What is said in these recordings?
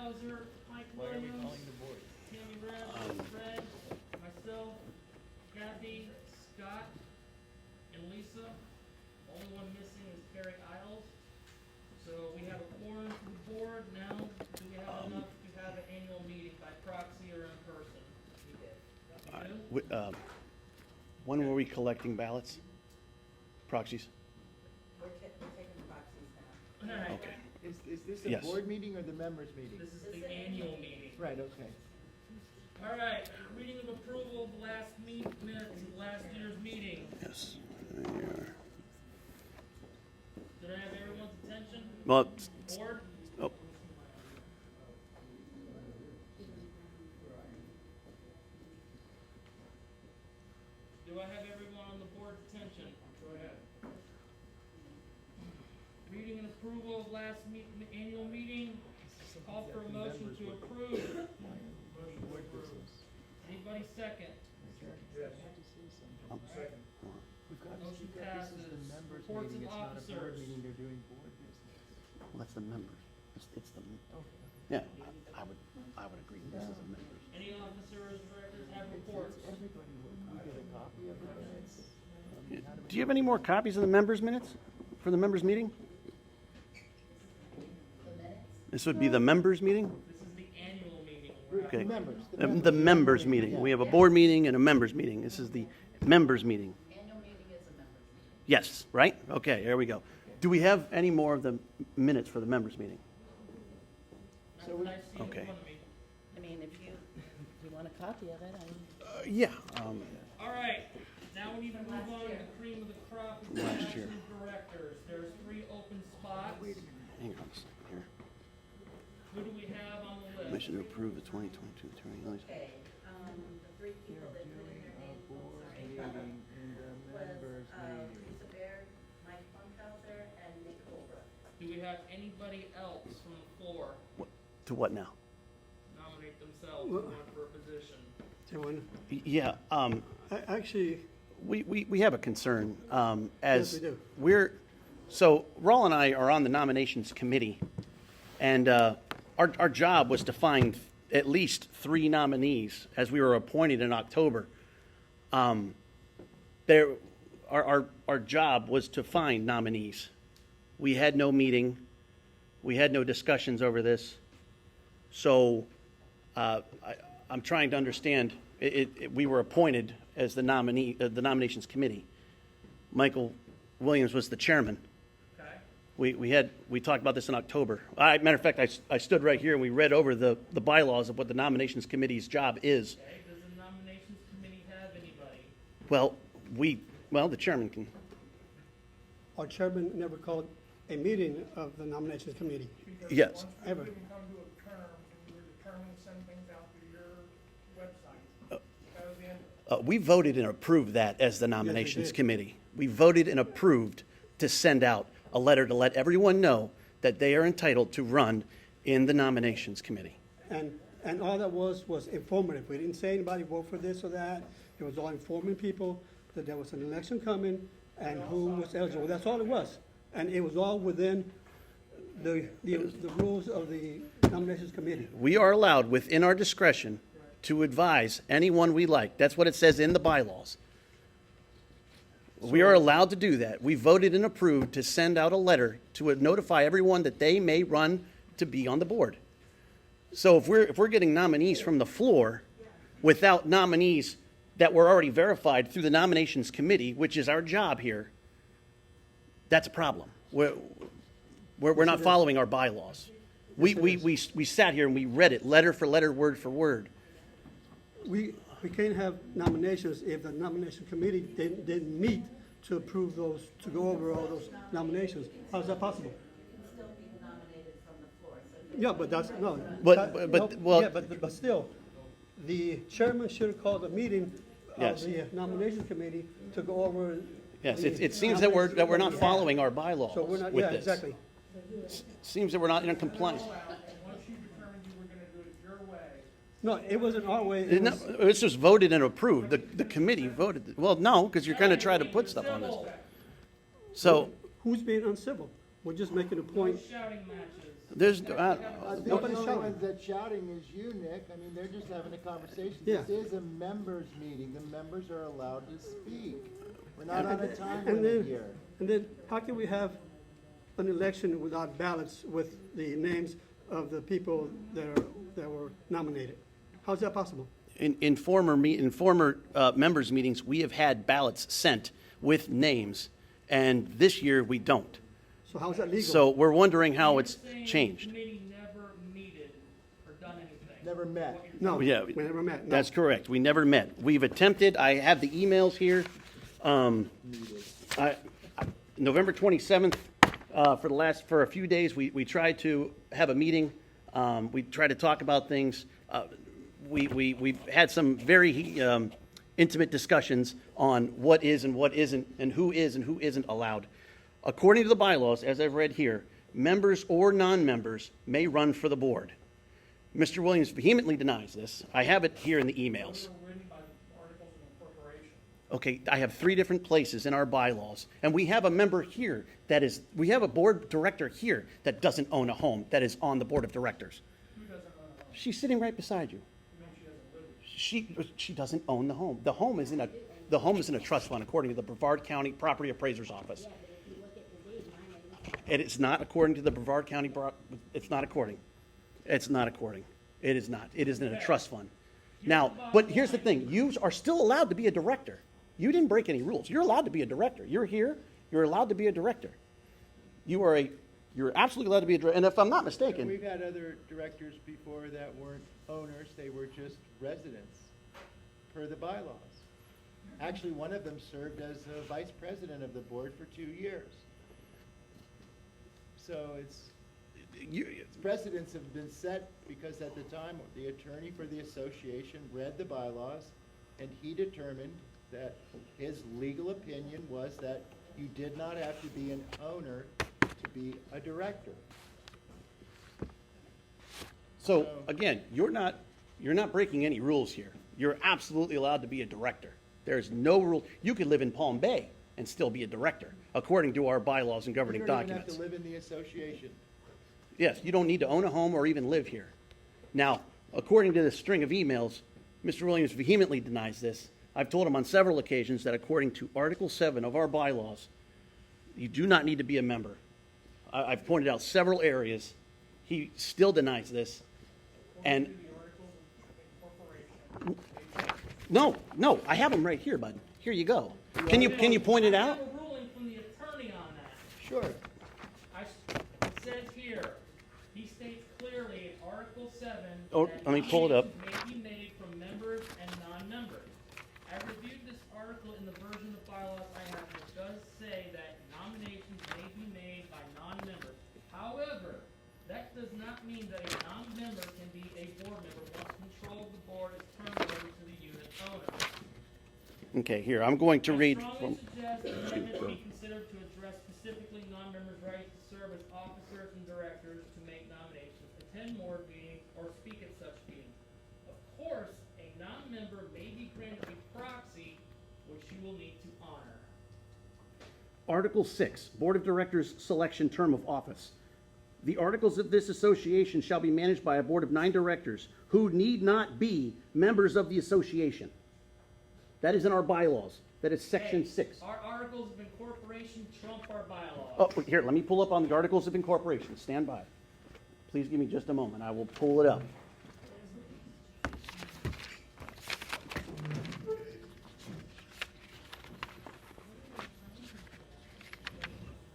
Hauser, Mike Williams, Tammy Fred, myself, Kathy, Scott, and Lisa. Only one missing is Carrie Isles. So we have a quorum for the board. Now, do we have enough to have an annual meeting by proxy or in person? We do? When were we collecting ballots? Proxies? We're taking the proxies now. All right. Okay. Is this a Yes. board meeting or the members meeting? This is the annual meeting. Right, okay. All right, reading of approval of the last minutes of last year's meeting. Yes. There you are. Did I have everyone's attention? Well, Board? oh, Do I have everyone on the board's attention? Go ahead. Reading and approval of last annual meeting. Call for a motion to approve. Anybody second? Motion passes. Reports of officers. They're doing board business. well, that's the members. It's the, yeah, I would agree. This is the members. Any officers, directors have reports? Everybody, we get a copy of the minutes? Do you have any more copies of the members' minutes for the members' meeting? This would be the members' meeting? This is the annual meeting. We're Okay. Members. The members' meeting. We have a board meeting and a members' meeting. This is the members' meeting. Annual meeting is a members meeting. Yes, right? Okay, there we go. Do we have any more of the minutes for the members' meeting? Not that I see in Okay. front of me. I mean, if you want a copy of it, Yeah. All right, now we need to move on to the cream of the crop of Last year. election directors. There's 3 open spots. Hang on a second here. Who do we have on the list? Motion to approve the 2022 attorney. okay, the 3 people that put in their names, Meeting sorry, and the members was, meeting. Lisa Baird, Mike Funkhauser, and Nick Holbrook. Do we have anybody else from the floor To what now? nominate themselves and run for a position? Yeah, Actually, we have a concern, as Yes, we do. so Raul and I are on the nominations committee, and our job was to find at least 3 nominees as we were appointed in October. Our job was to find nominees. We had no meeting. We had no discussions over this. So I'm trying to understand. We were appointed as the nominee, the nominations committee. Michael Williams was the chairman. Okay, We talked about this in October. Matter of fact, I stood right here and we read over the bylaws of what the nominations committee's job is. okay, does the nominations committee have anybody? Well, the chairman can. our chairman never called a meeting of the nominations committee, Yes. ever. Come to a term, and you were determined to send things out to your website. That was the end of it. We voted and approved that as the nominations did. committee. We voted and approved to send out a letter to let everyone know that they are entitled to run in the nominations committee. And all that was informative. We didn't say anybody vote for this or that. It was all informing people that there was an election coming and who was eligible. That's all it was. And it was all within the rules of the nominations committee. We are allowed, within our discretion, to advise anyone we like. That's what it says in the bylaws. We are allowed to do that. We voted and approved to send out a letter to notify everyone that they may run to be on the board. So if we're getting nominees from the floor without nominees that were already verified through the nominations committee, which is our job here, that's a problem. We're not following our bylaws. We sat here and we read it letter for letter, word for word. We can't have nominations if the nomination committee didn't meet to approve those, to go over all those nominations. How is that possible? You can still be nominated from the floor, so Yeah, but that's, no. But, well- Yeah, but still, the chairman should have called a meeting of Yes. the nominations committee to go over. Yes, the it seems that we're not nominations. following our bylaws So we're not, with yeah, this. exactly. Seems that we're not in compliance. Once you determined you were gonna do it your way, No, it wasn't our way. It No, was- it's just voted and approved. The committee voted. Well, no, because you're going to try to put stuff on this. So, Who's being uncivil? We're just making a No point. shouting matches. There's, I think Nobody's the only shouting. ones that shouting is you, Nick. I mean, they're just having a conversation. Yeah. This is a members meeting. The members are allowed to speak. We're not on a time And limit then, here. and then, how can we have an election without ballots with the names of the people that were nominated? How's that possible? in former members' meetings, we have had ballots sent with names, and this year we don't. So how's that legal? So we're wondering how it's You're saying changed. The committee never meeted or done anything. Never met. What you're No, Yeah. we never met. No. That's correct. We never met. We've attempted, I have the emails here. November 27th, for a few days, we tried to have a meeting. We tried to talk about things. We've had some very intimate discussions on what is and what isn't, and who is and who isn't allowed. According to the bylaws, as I've read here, members or non-members may run for the board. Mr. Williams vehemently denies this. I have it here in the emails. Those are written by articles of incorporation. Okay, I have 3 different places in our bylaws, and we have a member here we have a board director here that doesn't own a home, that is on the board of directors. Who doesn't own a home? She's sitting right beside you. You mean she doesn't live there? She doesn't own the home. The home is in a trust fund according to the Brevard County Property Appraiser's Office. Yeah, but if you look at the deed, mine ain't. And it's not according to the Brevard County, it's not according. It's not according. It is not. It is in a trust fund. Now, but here's the thing. You are still allowed to be a director. You didn't break any rules. You're allowed to be a director. You're here. You're allowed to be a director. You're absolutely allowed to be a director. And if I'm not mistaken, We've had other directors before that weren't owners, they were just residents, per the bylaws. Actually, one of them served as a vice president of the board for 2 years. So precedents have been set because at the time, the attorney for the association read the bylaws, and he determined that his legal opinion was that you did not have to be an owner to be a director. so again, you're not breaking any rules here. You're absolutely allowed to be a director. There's no rule. You could live in Palm Bay and still be a director, according to our bylaws and governing You don't even documents. have to live in the association. Yes, you don't need to own a home or even live here. Now, according to this string of emails, Mr. Williams vehemently denies this. I've told him on several occasions that according to Article 7 of our bylaws, you do not need to be a member. I've pointed out several areas. He still denies this. And The articles of incorporation. no, I have them right here, bud. Here you go. Can you point it I out? have a ruling from the attorney on that. Sure. It says here, he states clearly in Article 7. Oh, that let me pull it up. nominations may be made from members and non-members. I reviewed this article in the version of bylaws I have, which does say that nominations may be made by non-members. However, that does not mean that a non-member can be a board member once control of the board is turned over to the unit owner. Okay, here, I'm going to read I strongly from, suggest the amendment be considered to address specifically non-members' rights to serve as officers and directors, to make nominations, attend board meetings, or speak at such meetings. Of course, a non-member may be granted a proxy, which you will need to honor. Article 6, Board of Directors Selection Term of Office. The articles of this association shall be managed by a board of 9 directors who need not be members of the association. That is in our bylaws. That is Section Hey, 6. Our articles of incorporation trump our bylaws. Oh, here, let me pull up on the Articles of Incorporation. Stand by. Please give me just a moment. I will pull it up.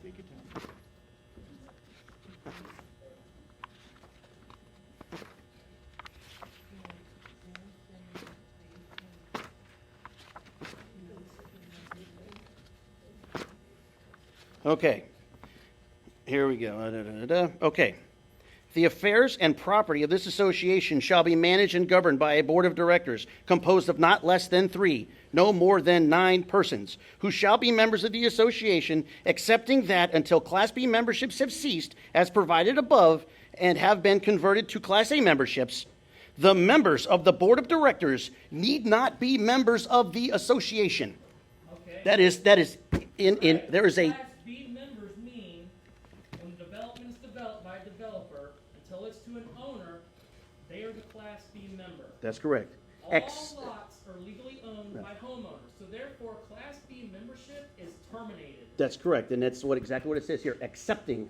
Take your time. Okay. Here we go. Okay. The affairs and property of this association shall be managed and governed by a board of directors composed of not less than 3, no more than 9 persons, who shall be members of the association, excepting that until Class B memberships have ceased, as provided above, and have been converted to Class A memberships, the members of the board of directors need not be members of the association. Okay? There is a, Class B members mean when to an owner, they are the Class B member. That's correct. All lots are legally owned by homeowners, so therefore, Class B membership is terminated. That's correct, and that's exactly what it says here, accepting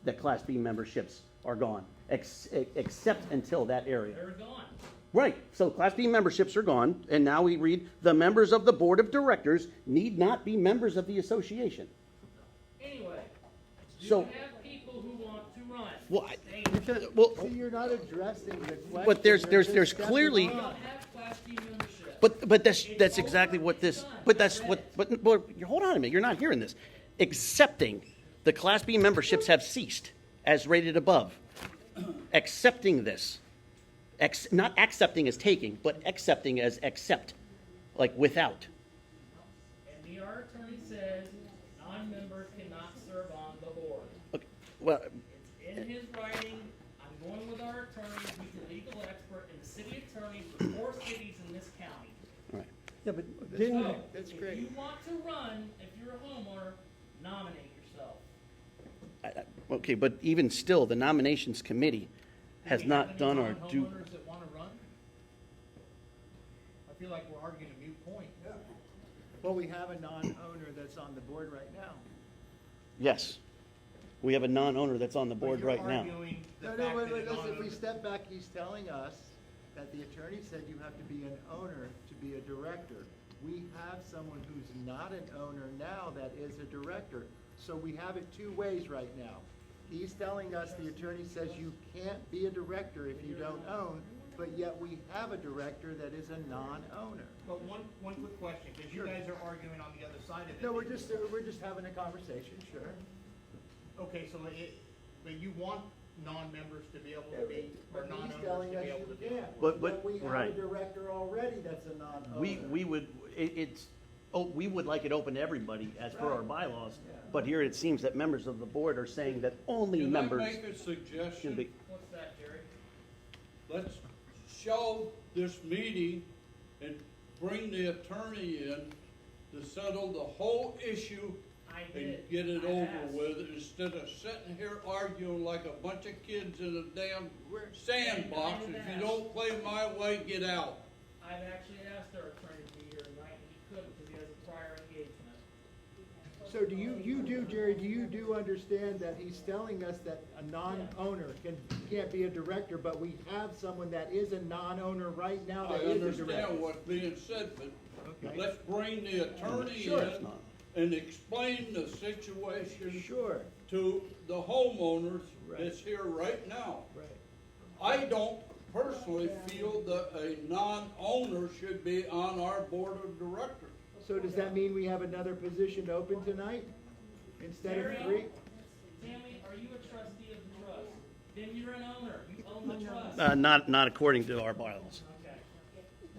that Class B memberships are gone, except until that area. They're gone. Right, so Class B memberships are gone, and now we read, the members of the Board of Directors need not be members of the association. Anyway, you So- have people who want to run. Well, They Well, See, you're not addressing the question. but there's you're just stepping clearly, don't on. have Class B membership. but that's exactly what this, but that's what, but hold on a minute, you're not hearing this. Accepting, the Class B memberships have ceased, as rated above. Accepting this, not accepting as taking, but accepting as accept, like without. And our attorney says non-members cannot serve on the board. Okay, well, It's in his writing. I'm going with our attorney. He's a legal expert and the city attorney for 4 cities in this county. all right. Yeah, but didn't, So, That's if great. you want to run, if you're a homeowner, nominate yourself. Okay, but even still, the nominations committee has Do we not have done any our due. non-homeowners that wanna run? I feel like we're arguing a moot point. Well, we have a non-owner that's on the board right now. Yes, we have a non-owner that's on the board But right now. You're arguing the No, fact no, wait, that wait, a listen, if we non-owner. step back, he's telling us that the attorney said you have to be an owner to be a director. We have someone who's not an owner now that is a director. So we have it two ways right now. He's telling us, the attorney says you can't be a director if you don't own, but yet we have a director that is a non-owner. But one quick question, because you Sure. guys are arguing on the other side of it. No, we're just having a conversation, sure. Okay, so but you want non-members to be able to be, or But he's non-owners to telling be us able to you be. can't. But- We have a right. director already that's a non-owner. We would, we would like it open to everybody as per our Right. bylaws, but here it seems that members of the board are saying that only Can I members make a can suggestion? be. What's that, Jerry? Let's shelve this meeting and bring the attorney in to settle the whole issue I and did. get it I over asked. with, instead of sitting here arguing like a bunch of kids in a damn We're- sandbox. If you don't play my way, get out. I've actually asked our attorney to be here tonight, and he couldn't because he has a prior engagement. So do Jerry, do you do understand that he's telling us that a non-owner can't be a director, but we have someone that is a non-owner right now I that is a director? understand what's being said, but Okay. let's bring the attorney Sure. in and explain the situation Sure, to the homeowners Right. that's here right now. right. I don't personally feel that a non-owner should be on our board of directors. So does that mean we have another position open tonight instead of Jerry? 3? Tammy, are you a trustee of the trust? Then you're an owner. You own the trust. Not according to our bylaws. Okay.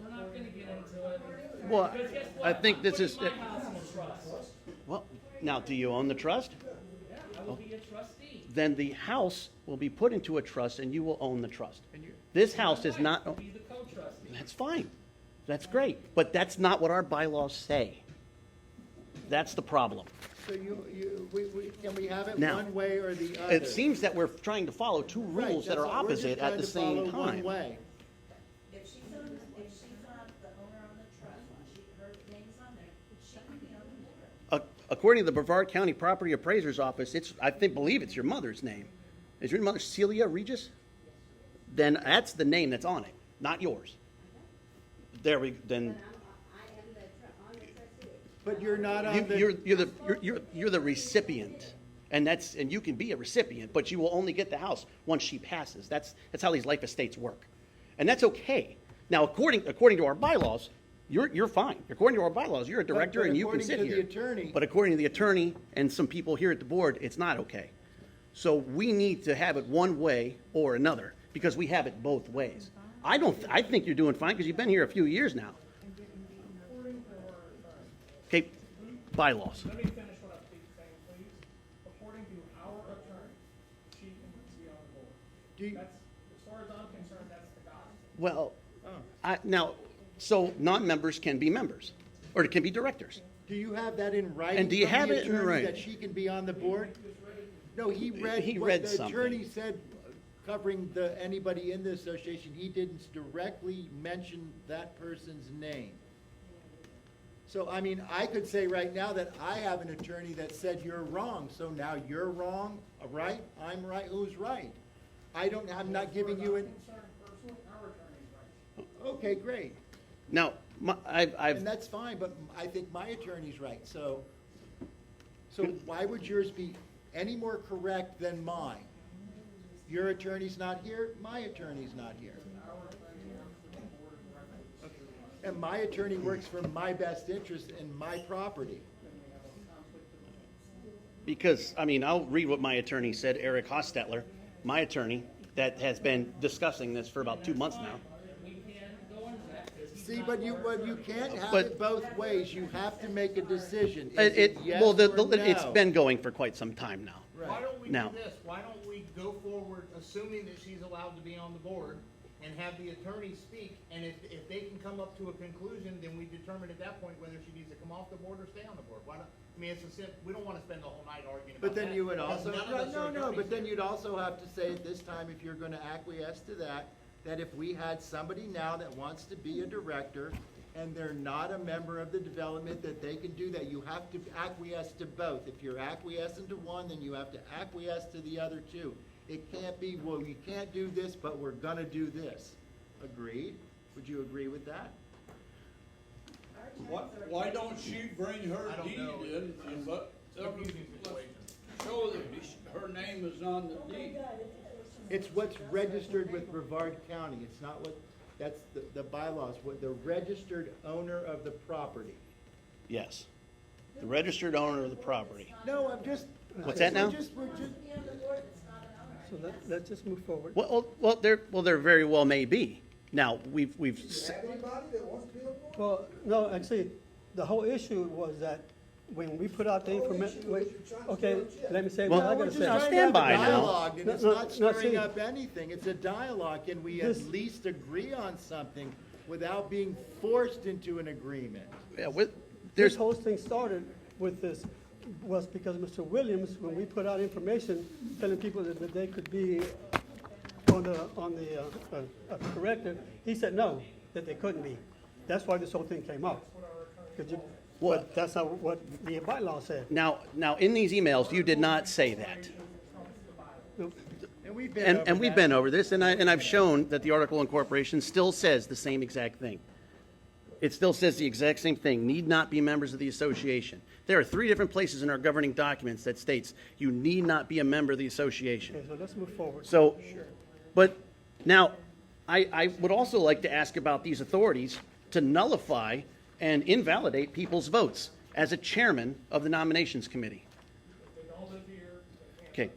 We're not gonna get into it. Well, Because guess I what? think I'm this is, putting my house in a trust. well, now, do you own the trust? Yeah, I will be a trustee. Then the house will be put into a trust and you will own the trust. And you- This house My is wife not, will be the co-trustee. that's fine. That's great, but that's not what our bylaws say. That's the problem. So can we have it Now, one way or the other? It seems that we're trying to follow two Right, rules that that's are what- we're just opposite at trying the to same follow one time. way. If she's not the owner on the trust, her name's on there, she can be on the board. According to the Brevard County Property Appraiser's Office, believe it's your mother's name. Is your mother Celia Regis? Then that's the name that's on it, not yours. Then I am on the trustee. But you're not on the. you're the recipient, and you can be a recipient, but you will only get the house once she passes. That's how these life estates work, and that's okay. Now, according to our bylaws, you're fine. According to our bylaws, you're a director but and you can according sit to the here. attorney- But according to the attorney and some people here at the board, it's not okay. So we need to have it one way or another because we have it both ways. I think you're doing fine because you've been here a few years now. Okay, bylaws. Let me finish what I'm saying, please. According to our attorney, she can be on the board. Do you- That's, as far as I'm concerned, that's the gospel. Well, Oh. so non-members can be members, or can be directors. Do you have that in writing? And do you from the have it in attorney writing? That she can be on the board? No, he He read what read the something. attorney said covering anybody in the association, he didn't directly mention that person's name. So, I mean, I could say right now that I have an attorney that said you're wrong, so now you're wrong, right? I'm right, who's right? I'm not giving you an, Concerned personally, our attorney's right. okay, great. Now, I've, And that's fine, but I think my attorney's right, so why would yours be any more correct than mine? Your attorney's not here, my attorney's not here. And my attorney works for my best interest in my property. because, I mean, I'll read what my attorney said, Eric Hostetler, my attorney, that has been discussing this for about 2 months now. We can go into that, 'cause he's See, not but you working. can't have But- it both ways. You have to make a decision. Is it yes Well, or it's no? been going for quite some time now. Why Right. don't we Now- do this? Why don't we go forward, assuming that she's allowed to be on the board, and have the attorney speak, and if they can come up to a conclusion, then we determine at that point whether she needs to come off the board or stay on the board. Why don't, I mean, we don't wanna spend the whole night arguing about But that. then you would because also, none of us are no, attorneys but then here. you'd also have to say at this time, if you're gonna acquiesce to that, that if we had somebody now that wants to be a director, and they're not a member of the development, that they can do that. You have to acquiesce to both. If you're acquiescing to one, then you have to acquiesce to the other two. It can't be, well, you can't do this, but we're gonna do this. Agreed? Would you agree with that? Why don't she bring her I don't deed know. in and let, Confusing situation. show that her name is on the deed? It's what's registered with Brevard County. It's not what, that's the bylaws, what the registered owner of the property. Yes. The registered owner of the property. No, I'm just. What's that now? We're just, Be on the board that's not an owner. So let's just move forward. Well, there very well may be. Now, we've, Well, no, actually, the whole issue was that when we put out the information, okay, let me say what I Well, We're gotta just say. trying to Stand have a by now. dialogue, and it's No, not no, stirring see- up anything. It's a dialogue. Can we at This- least agree on something without being forced into an agreement? yeah, This there's, whole thing started with this, was because Mr. Williams, when we put out information telling people that they could be on the corrector, he said no, that they couldn't be. That's why this whole thing came up. But that's not what the bylaw said. now, in these emails, you did not say that. And we've been over And we've that. been over this, and I've shown that the article of incorporation still says the same exact thing. It still says the exact same thing, need not be members of the association. There are 3 different places in our governing documents that states you need not be a member of the association. Okay, so let's move forward. So, but now, I would also like to ask about these authorities to nullify and invalidate people's votes as a chairman of the nominations committee. They don't live here, they Okay,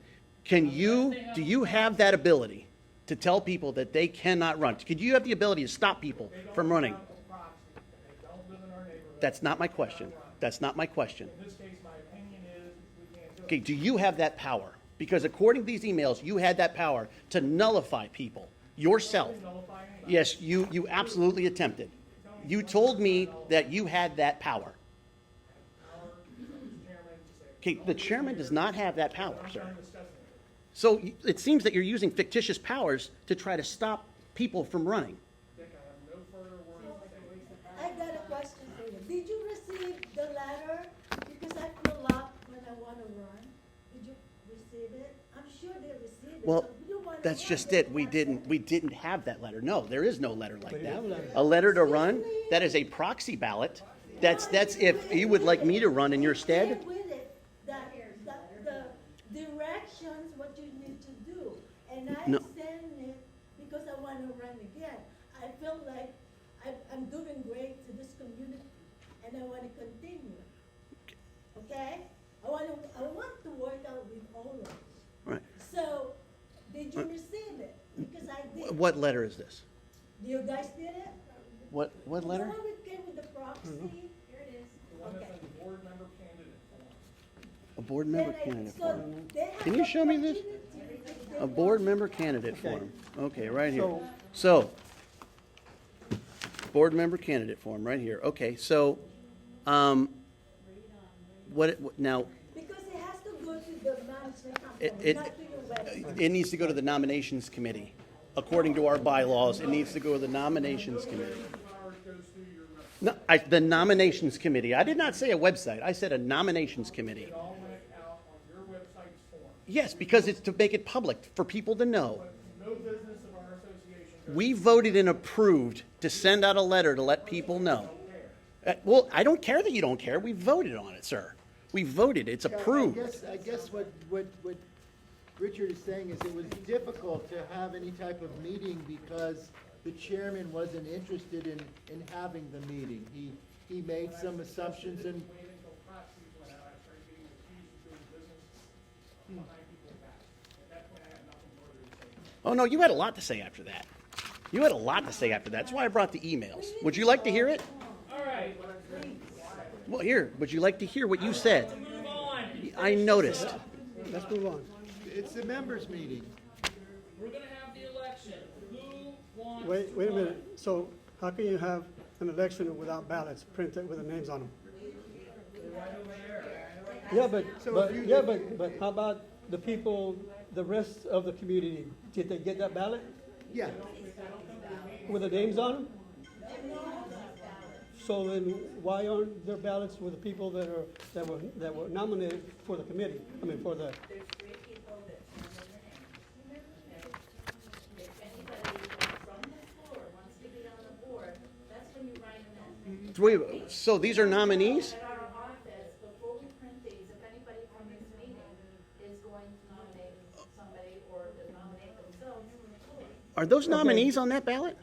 can't. do you have that ability to tell people that they cannot run? Could you have the ability to stop people They don't from running? have a proxy. They don't live in our neighborhood. That's not my question. That's not my question. In this case, my opinion is we can't do it. Okay, do you have that power? Because according to these emails, you had that power to nullify people yourself. Nullify anybody. Yes, you absolutely attempted. You told me that you had that power. Our chairman said, Okay, the chairman does not have that power, I'm sir. done discussing it. So it seems that you're using fictitious powers to try to stop people from running. Dick, I have no further words to say. I got a question for you. Did you receive the letter? Because I fill up when I wanna run. Did you receive it? I'm sure they received it. Well, So you wanna that's run, just they it. We want didn't have that letter. No, there is no letter like We that. have a letter. A letter to run, that is a proxy ballot. That's if you would like me to run in your stead. Stay with it, that, the directions, what you need to do. And I No. send it because I wanna run again. I feel like I'm doing great to this community and I wanna continue. Okay? I want to work out with all of us. Right. So, did you receive it? Because I did. What letter is this? You guys did it? What letter? The one that came with the proxy? Here it is. The one that's Okay. in the board member candidate form. A board member candidate So form. they have Can you show me this? opportunity if they A board want. member candidate form. Okay, right here. So- So, board member candidate form, right here. Okay, so, now, Because it has to go to the management It- company, it- not to your website. It needs to go to the nominations committee. According to our bylaws, it needs to go to the nominations committee. Ours goes through your website. No, the nominations committee. I did not say a website. I said a nominations committee. It all went out on your website's form. Yes, because it's to make it public, for people to know. But no business of our association goes. We voted and approved to send out a letter to let people know. Well, I don't care that you don't care. We voted on it, sir. We voted. It's approved. I guess what Richard is saying is it was difficult to have any type of meeting because the chairman wasn't interested in having the meeting. He made some assumptions and, Wait until proxies went out, I started getting accused of doing business behind people's backs. At that point, I had nothing further to say. Oh, no, you had a lot to say after that. You had a lot to say after that. That's why I brought the emails. Would you like to hear it? All right, Well, here, would you like to hear what you said? move on. I noticed. Let's move on. it's a members meeting. We're gonna have the election. Who wants to Wait a run? minute. So how can you have an election without ballots printed with the names on them? Yeah, but how about the people, the rest of the community? Did they get that ballot Yeah, with the names on them? So then why aren't there ballots with the people that were nominated for the committee? I mean, for the, There's 3 people that turn in their names. If anybody from the floor wants to be on the board, that's when you write them in. So these are nominees? At our office, before we print these, if anybody from this meeting is going to nominate somebody or to nominate themselves from the floor, Are those nominees on that ballot?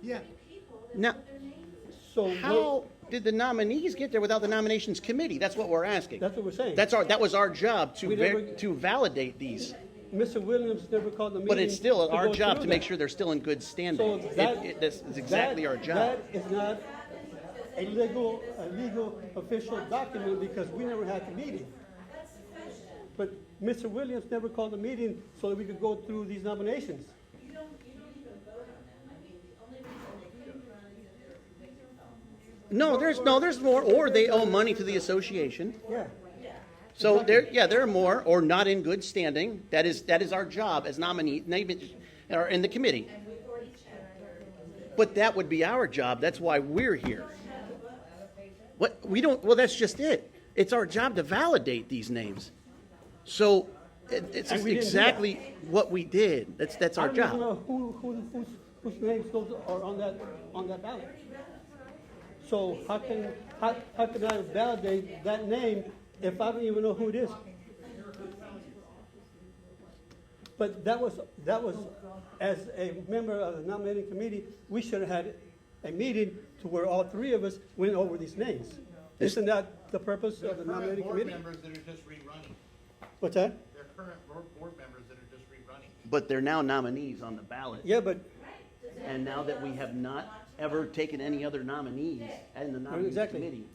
yeah. people that Now, put their names in. so. how did the nominees get there without the nominations committee? That's what we're asking. That's what we're saying. That was our job We never- to validate these. Mr. Williams never called the meeting. But it's still to our go job through to make that. sure they're still in good So standing. that. This is exactly our job. That is not a legal official document because we never had the meeting. But Mr. Williams never called a meeting so that we could go through these nominations. You don't even vote on them. I mean, the only reason they couldn't run is if they're convicted felons. No, there's more, or they owe money to the association. Yeah. So there are more, or not in good standing. That is our job as nominee, or in the committee. But that would be our job. That's why we're here. What we don't. Well, that's just it. It's our job to validate these names. So it's And we didn't do exactly what we did. That's our I don't even job. know whose names those are on that ballot. So how can I validate that name if I don't even know who it is? But that was, as a member of the nominating committee, we should have had a meeting to where all 3 of us went over these names. Isn't that the purpose They're of the current nominating board committee? members that are just rerunning. What's that? They're current board members that are just rerunning. But they're now nominees on the ballot. Yeah, but, And now that we have not ever taken any other nominees in the nominating Exactly. committee,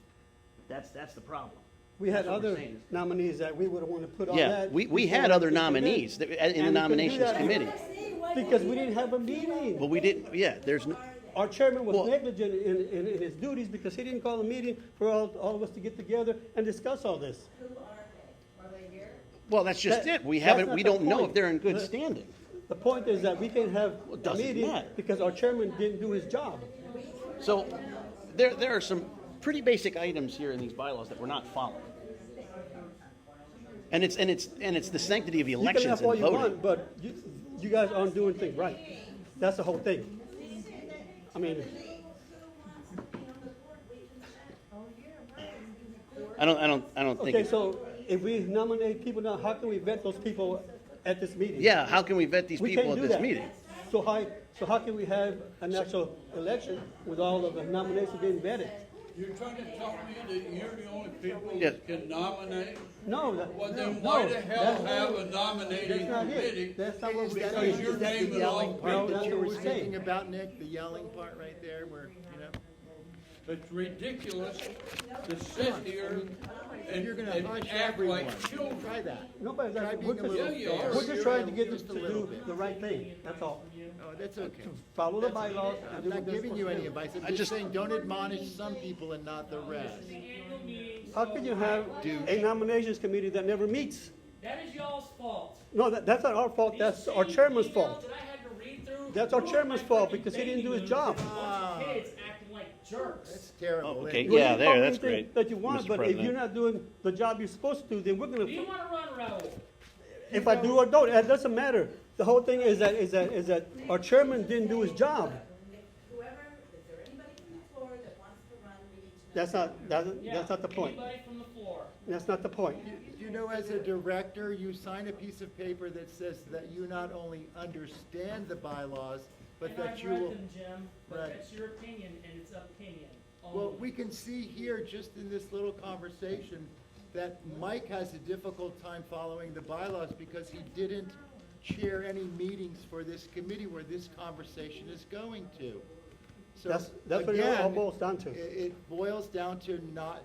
that's the problem. we had That's what we're other saying. nominees that we would have wanted to put on Yeah, that. we before had other we put them nominees in And the we couldn't do nominations that committee. Because we didn't have a meeting. But we didn't, yeah, there's no, Our chairman was Well- negligent in his duties because he didn't call a meeting for all of us to get together and discuss all this. well, that's just That- it. We that's not we the don't know point. if they're in good The- standing. The point is that we can't have Well, it a doesn't meeting matter. because our chairman didn't do his job. So there are some pretty basic items here in these bylaws that we're not following. And it's the sanctity of You can elections have all and you want, voting. but you guys aren't doing things right. That's the whole thing. I mean, I don't think. okay, so if we nominate people now, how can we vet those people at this meeting? Yeah, how can we vet these We people can't at do this that. meeting? So how can we have an actual election with all of the nominations being vetted? You're trying to tell me that you're the only people Yeah. that can nominate? No, Well, no, then why the hell that's- have a nominating That's not committee? it. That's not what Is we're that, Because saying. your is that name the is yelling all- part No, that that's you what were we're saying. speaking about, Nick? The yelling part right there where, you know? It's ridiculous to sit here and, You're gonna and hush act everyone. like children. Try that. Nobody's Try asking, being a little Yeah, you are. we're just trying to get Just them a to little do bit. the right thing, that's all. Oh, that's okay. Follow the bylaws and I'm do what not they're giving supposed you to any do. advice, I'm just saying, don't admonish some people and not the rest. How can you have a nominations committee that never meets? That is y'all's fault. No, that's not our fault, that's our chairman's fault. That's our chairman's fault, because he didn't do his job. Kids acting like jerks. That's terrible. Oh, okay. Well, Yeah, you there, call that's anything great, that you want, Mr. but if President. you're not doing the job you're supposed to do, then we're Do you gonna, wanna run, Raul? if I do or don't, that doesn't matter. The whole thing is that our chairman didn't do his job. Whoever, is there anybody from the floor that wants to run, we need to know. That's not the point. Anybody from the floor. That's not the point. You know, as a director, you sign a piece of paper that says that you not only understand the bylaws, but And that I've you read will. them, Jim, but Right. that's your opinion, and it's opinion. Well, only. we can see here, just in this little conversation, that Mike has a difficult time following the bylaws because he didn't chair any meetings for this committee where this conversation is going to. So, That's what it all again, boils down to. It boils down to not,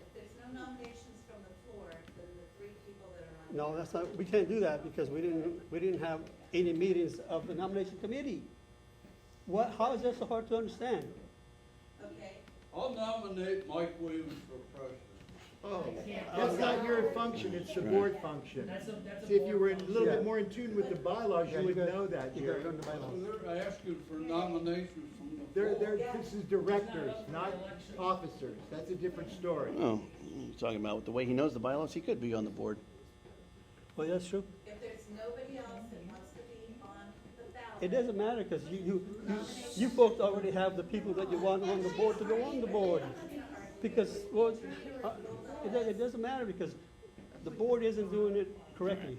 If there's no nominations from the floor, then the three people that are on. No, that's not, we can't do that because we didn't have any meetings of the nomination committee. How is that so hard to understand? Okay, I'll nominate Mike Williams for president. oh, that's not your function, it's the board function. That's a See, if you were a board little Yeah. bit more in tune with the bylaws, Yeah, you would gotta- know that, You gotta Jerry. learn the bylaws. They're asking for nominations from the floor. This is directors, not officers, that's a different story. Oh, you're talking about the way he knows the bylaws, he could be on the board. Well, that's true. if there's nobody else that wants to be on the ballot. It doesn't matter because you folks already have the people that you want on the board to go on the board. Because, well, it doesn't matter because the board isn't doing it correctly.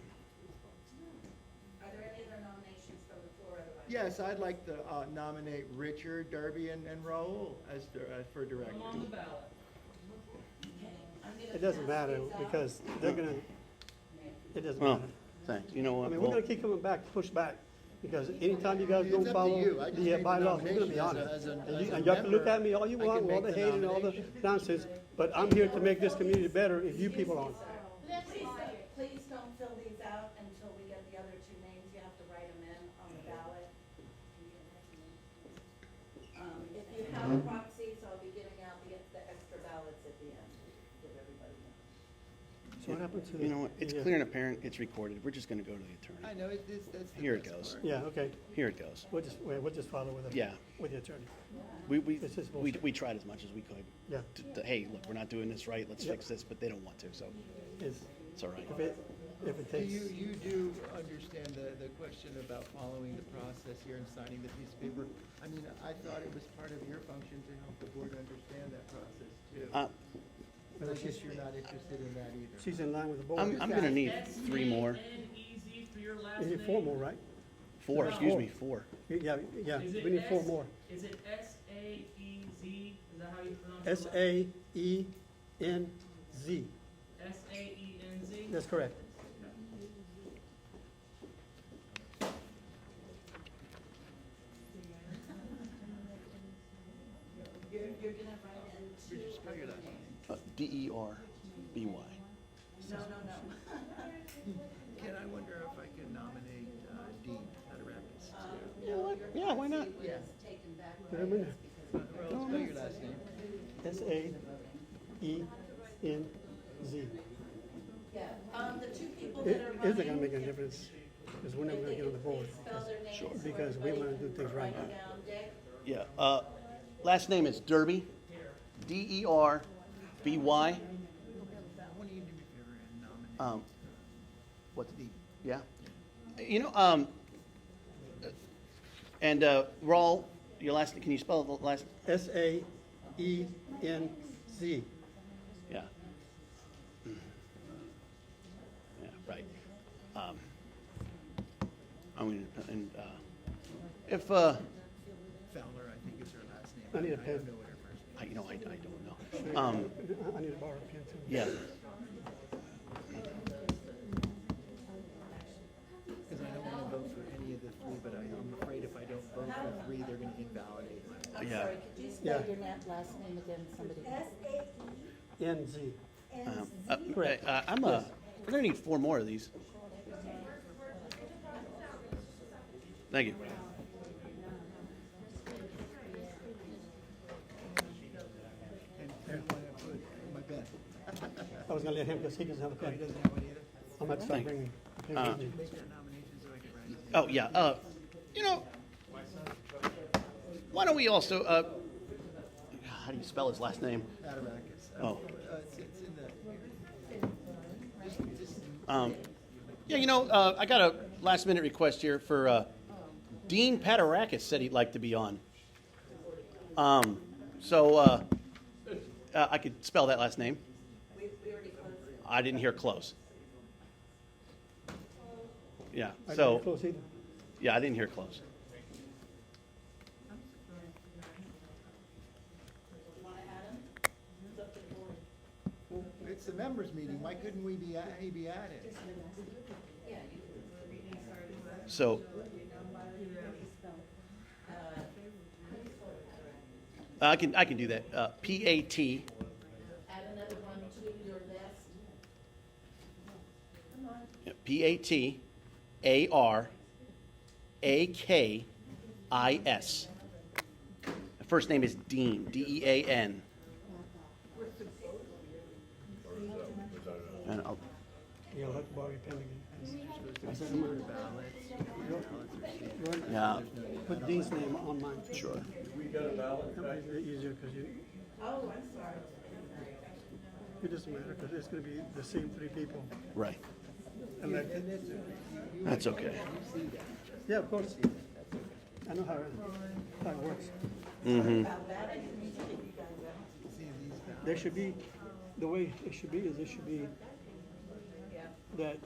Are there any other nominations from the floor otherwise? Yes, I'd like to nominate Richard, Darby, and Raul for director. Come on the ballot. Okay, I'm gonna It doesn't pass matter these out. because they're gonna, it doesn't Well, matter. thanks, you know I what? mean, we're Well, gonna keep coming back, push back, because anytime you guys It's don't up to follow you. I just made the the bylaws, we're gonna be on nomination it. as a- And as you a and y'all can look member, at me all you I can want, with all the make the hate and all the nomination. nonsense, but I'm here to make this community better if you people aren't. Please don't fill these out until we get the other two names, you have to write them in on the ballot. If you have proxies, I'll be giving out the extra ballots at the end, give everybody know. So what happened to? you know what, it's the, clear and apparent, it's recorded, we're just gonna go to the I attorney. know, that's the Here it best goes. part. Yeah, okay, Here it goes. we'll just follow with it. Yeah. With the attorney, We, It's just bullshit. we tried as much as we could. yeah. Hey, look, we're not doing this right, let's Yep. fix this, but they don't want to, so It's, it's all right. if it So takes, you do understand the question about following the process here and signing the piece of paper? I mean, I thought it was part of your function to help the board understand that process too. But I guess you're not interested in that either. she's in line with the board. I'm gonna need 3 more. S-A-N-E-Z for your last We name. need 4 more, right? 4, No. excuse me, 4. Yeah, Is it we need 4 S- more. Is it S-A-E-Z? Is that how you pronounce it? S-A-E-N-Z, S-A-E-N-Z? that's correct. You're gonna write in two. Just spell your last name. D-E-R-B-Y. No. Ken, I wonder if I can nominate Dean out of Rapids too. No, your Yeah, why not? proxy Yeah. was taken back Put by 'em in us there. because Raul, spell your last name. S-A-E-N-Z. Yeah, the two people It that are running. isn't gonna make a difference, because we're never gonna get on the board. Spell their names Sure. so Because we wanna do everybody things can right. write it down. Dick? Yeah, last name is Derby, D-E-R-B-Y. Why don't you do me a favor and nominate? What's the, yeah? You know, and, Raul, your last, can you spell the last? S-A-E-N-Z. Yeah. Yeah, right. I'm gonna, and, if, Fowler, I think is her last name. I need a don't pen. know what her first name I don't know. I need to borrow a pen too. Yeah, Because I don't want to vote for any of the three, but I'm afraid if I don't vote for three, they're going to invalidate my vote. I'm Yeah. sorry, Yeah. Say your last name again, somebody. NZ. We're gonna need 4 more of these. Thank you. My bad. I was gonna let him, because he doesn't have a pen. He doesn't have one either? I'm gonna start Thank you. bringing. Uh, Make that nomination so I can write it. Oh, yeah, you know, why don't we also, how do you spell his last name? Atarakis. Oh. It's in the, just, Yeah, you know, I got a last minute request here for, Dean Patarakis said he'd like to be on. I could spell that last name. I didn't hear close. Yeah, I so, didn't close either. yeah, I didn't hear close. it's the members meeting, why couldn't he be at it? So, I can do that. P-A-T, Add another one to your list. P-A-T-A-R-A-K-I-S. The first name is Dean, D-E-A-N. And I'll, Yeah, I'll have to borrow your pen again. yeah, Put Dean's name on mine. sure. That might be easier, because Oh, I'm sorry. it doesn't matter, because it's gonna be the same 3 people Right. elected. That's okay. Yeah, of course. I know how it works. Mm-hmm. There should be, the way it should be is, it should be that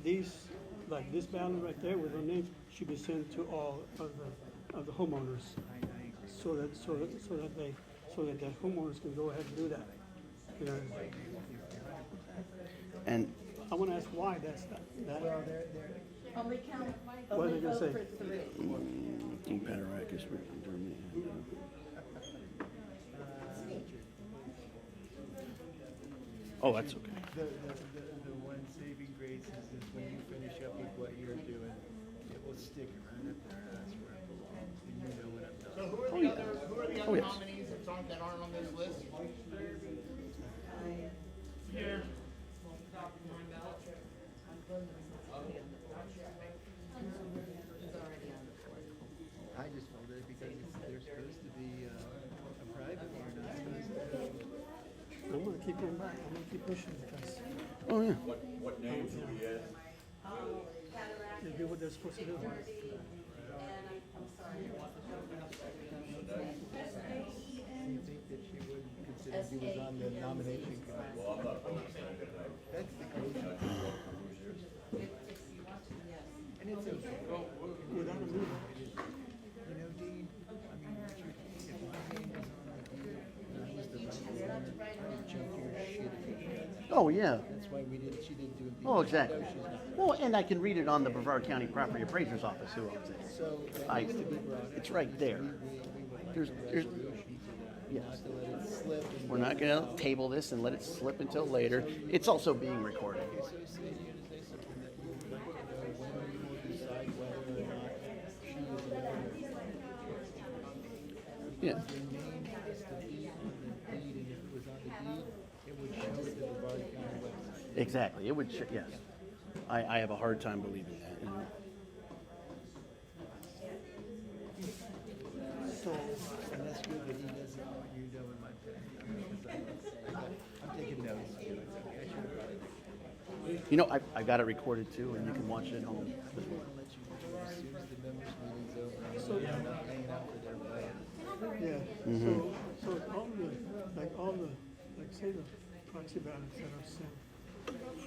these, like this ballot right there with their names, should be sent to all of the homeowners. So that the homeowners can go ahead and do that. You know, And I wanna ask why that's that. Only count, What are only they gonna vote say? for 3. Dean Patarakis. Oh, that's okay. The one saving grace is when you finish up with what you're doing, it will stick right up there, that's where it belongs, and you know what I'm So talking who are Oh, the yeah. other, who are the Oh, other yes. nominees that aren't on this list? Here. I just felt it because they're supposed to be a private one, not supposed to. I'm gonna keep going back, I'm gonna keep pushing, because Oh, yeah. What names do we add? they do what they're supposed to do. Do you think that she would consider she was on the nomination committee? Well, I'm not voting tonight. That's the case. And it's okay. Without a meeting. You know, Dean, I mean, Richard, if my name was on the deal and I was the representative, I would jump your shit if you did that. Oh, yeah. That's why she didn't do it. Oh, exactly. No, she's not. Well, and I can read it on the Brevard County Property Appraiser's Office, who owns it. So I- that needs to be brought up. it's right there. We would like There's- a there's- resolution to that, Yes. not to let it slip. and We're not gonna table this and let it slip until later. It's also being recorded. Okay, so say you to say something that you would like to know when you will decide whether or not she is elected. Yeah. Your name has to be on the deed, and if it was on the deed, it would show it to the Brevard County website. Exactly. It would, yes. I have a hard time believing that, you know. So, And that's good that he doesn't want you knowing my opinion, because I'm taking notes, too. It's okay, I should have brought it. You know, I got it recorded too, and you can watch it at home. I just want to let you know, as soon as the members' meeting's over, I'm not paying out for their vote. yeah, so all the, like say the proxy ballots that are sent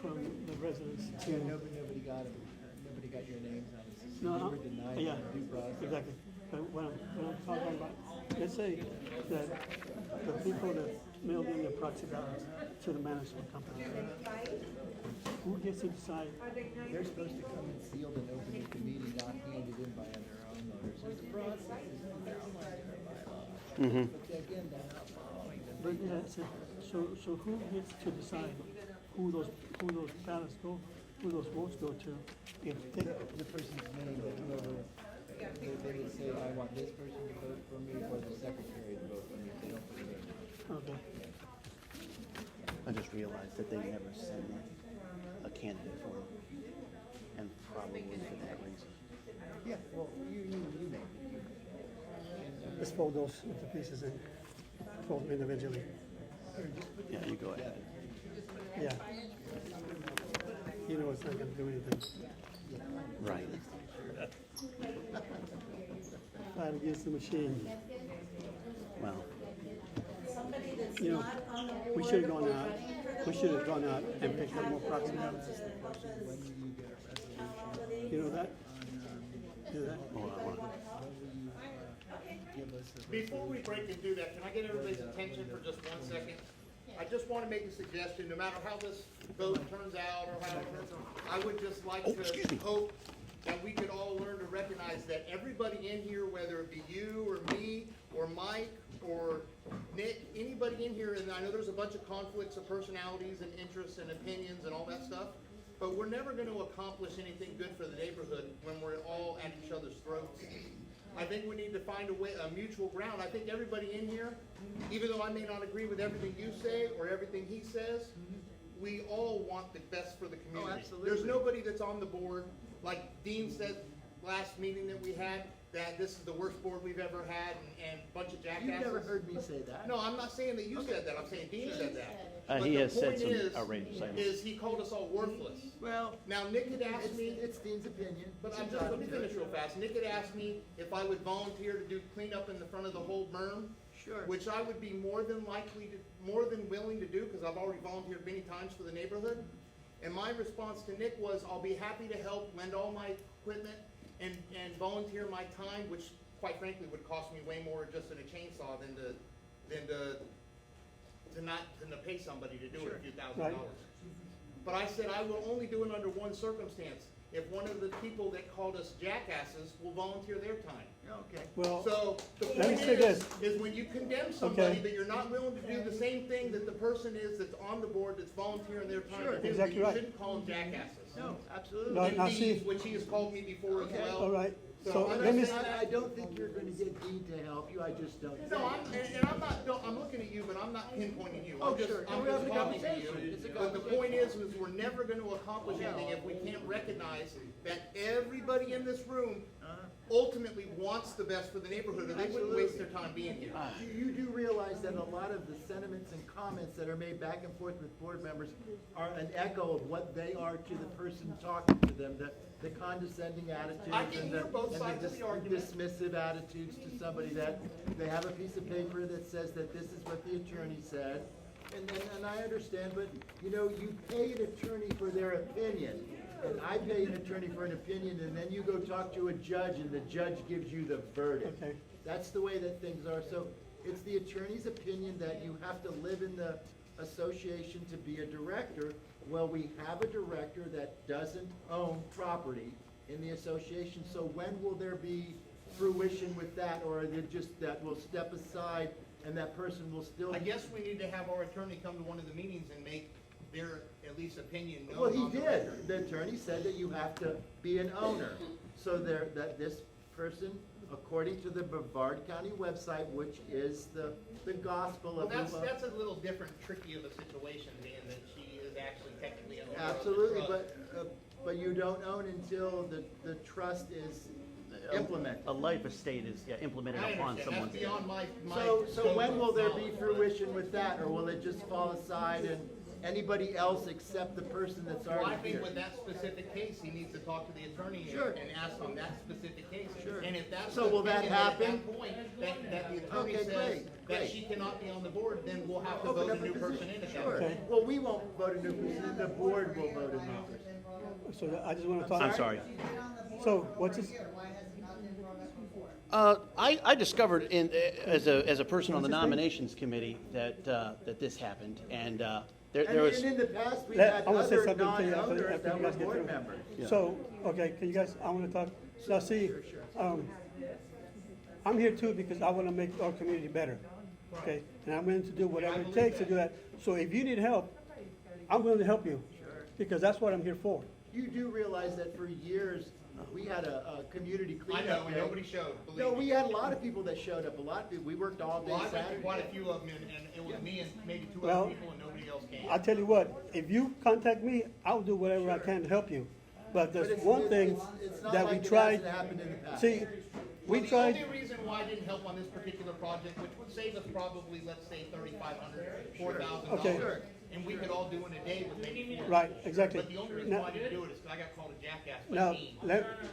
from the residents to. Yeah, nobody got it, nobody got your names on it, so No, you were denied yeah, due process. exactly. But when I'm talking about, let's say that the people that mailed in their proxy ballots to the management company, who gets to decide? They're supposed to come in sealed and open at the meeting, not handed in by their own voters. There's a process, it's outlined in our bylaws. Mhm. But again, they're not following them. But yeah, so who gets to decide who those ballots go, who those votes go to? If they, The person's name, that whoever, they would say, I want this person to vote for me, or the secretary to vote for me, if they don't put it in. okay. I just realized that they never sent a candidate for them, and probably for that reason. Yeah, well, you make it. Let's fold those into pieces and fold them individually. Yeah, you go ahead. Yeah. You know it's not gonna do anything. Right. Fight against the machine. Well, Somebody that's You know, not on the board. we should have gone or out, running for the we should have board, gone out and picked up more proxy have ballots. to help us count all of these. You know that? You know that? hold on, hold on. Before we break and do that, can I get everybody's attention for just 1 second? I just want to make a suggestion, no matter how this vote turns out or however, I would just like excuse me. to hope that we could all learn to recognize that everybody in here, whether it be you or me or Mike or Nick, anybody in here, and I know there's a bunch of conflicts of personalities and interests and opinions and all that stuff, but we're never going to accomplish anything good for the neighborhood when we're all at each other's throats. I think we need to find a mutual ground. I think everybody in here, even though I may not agree with everything you say or everything he says, we all want the best for the community. absolutely. There's nobody that's on the board, like Dean said last meeting that we had, that this is the worst board we've ever had and a bunch of jackasses. You've never heard me say that. No, I'm not saying that you said that. I'm saying Dean said that. He But the has said point some is- outrageous items. Is he called us all worthless. Well, Now, Nick had asked me. it's Dean's opinion. But It's I'm just, let me entitled to finish it. real fast. Nick had asked me if I would volunteer to do cleanup in the front of the whole berm. Sure. Which I would be more than willing to do, because I've already volunteered many times for the neighborhood. And my response to Nick was, I'll be happy to help, lend all my equipment, and volunteer my time, which quite frankly would cost me way more just in a chainsaw than to pay somebody to do it a few $1,000s. Right. But I said I will only do it under one circumstance, if one of the people that called us jackasses will volunteer their time. Okay. Well, So the Let me point say is when you condemn somebody, Okay. but you're not willing to do the same thing that the person is that's on the board that's volunteering their time Sure. to do, then Exactly you right. shouldn't call them jackasses. No, absolutely. No, now And see- thieves, which he has called me before as well. all right. So So I'm let me, not saying I don't think you're gonna get Dean to help you, I just don't. No, I'm not, I'm looking at you, but I'm not pinpointing you. Oh, I'm just, sure. I'm We're just having a talking to you. conversation. It's a But the point is we're never gonna accomplish anything if we can't recognize that everybody in this room ultimately wants the best for the neighborhood, or they wouldn't waste their time being here. You do realize that a lot of the sentiments and comments that are made back and forth with board members are an echo of what they are to the person talking to them, the condescending attitudes I can and hear both and sides of the argument. dismissive attitudes to somebody that they have a piece of paper that says that this is what the attorney said. And I understand, but you know, you pay an attorney for their opinion. And I pay an attorney for an opinion, and then you go talk to a judge, and the judge gives you the verdict. Okay. That's the way that things are. So it's the attorney's opinion that you have to live in the association to be a director. Well, we have a director that doesn't own property in the association, so when will there be fruition with that, or is it just that we'll step aside and that person will still? I guess we need to have our attorney come to one of the meetings and make their, at least opinion known. Well, he on the did. record. The attorney said that you have to be an owner. So that this person, according to the Brevard County website, which is the gospel Well, of. that's a little different, tricky of a situation, being that she is actually technically an owner of the Absolutely, trust. but you don't own until the trust is implemented. A life estate is implemented I upon understand, someone's that's name. beyond my So scope when of will there be knowledge, but- fruition with that, or will it just fall aside and anybody else except the person that's Well, I already think here? with that specific case, he needs to talk to the attorney Sure. and ask on that specific case. Sure. And if that's. So the will that opinion at happen? that point, that the attorney Okay, says great, that great. she cannot be on the board, then we'll have to Open vote up a new person position. in at that Sure. point. Well, we won't vote a new person, the board will vote a new person. so I just wanna talk. I'm sorry. So what's this? I discovered as a person on the nominations committee that this happened, and there was. And in the past, we've Let- had I wanna say other something to you non-owners after that you were guys get board through. members. Yeah. So, okay, can you guys, I wanna talk, now see, I'm here too because I wanna make our community better, okay? And I'm willing to do whatever it takes to do that. So if you need help, I'm willing to help you, because that's what I'm here for. You do realize that for years, we had a community I cleanup know, and day. nobody showed, believe me. No, we had a lot of people that showed up, a lot of people, we worked all day Well, I went to Saturday. quite a few of them, and it was me and maybe two Well, other people, and nobody else came. I'll tell you what, if you contact me, I'll do whatever I can to help you. But But there's it's- one it's- thing it's not that like we it tried, hasn't happened in the past. see, we Well, tried, the only reason why I didn't help on this particular project, which would save us probably, let's say, $3,500, $4,000. Okay. Sure. And we could all do in a day with maybe 4. right, exactly. But the only reason Now- why I didn't do it is because I got called a jackass Now, by Dean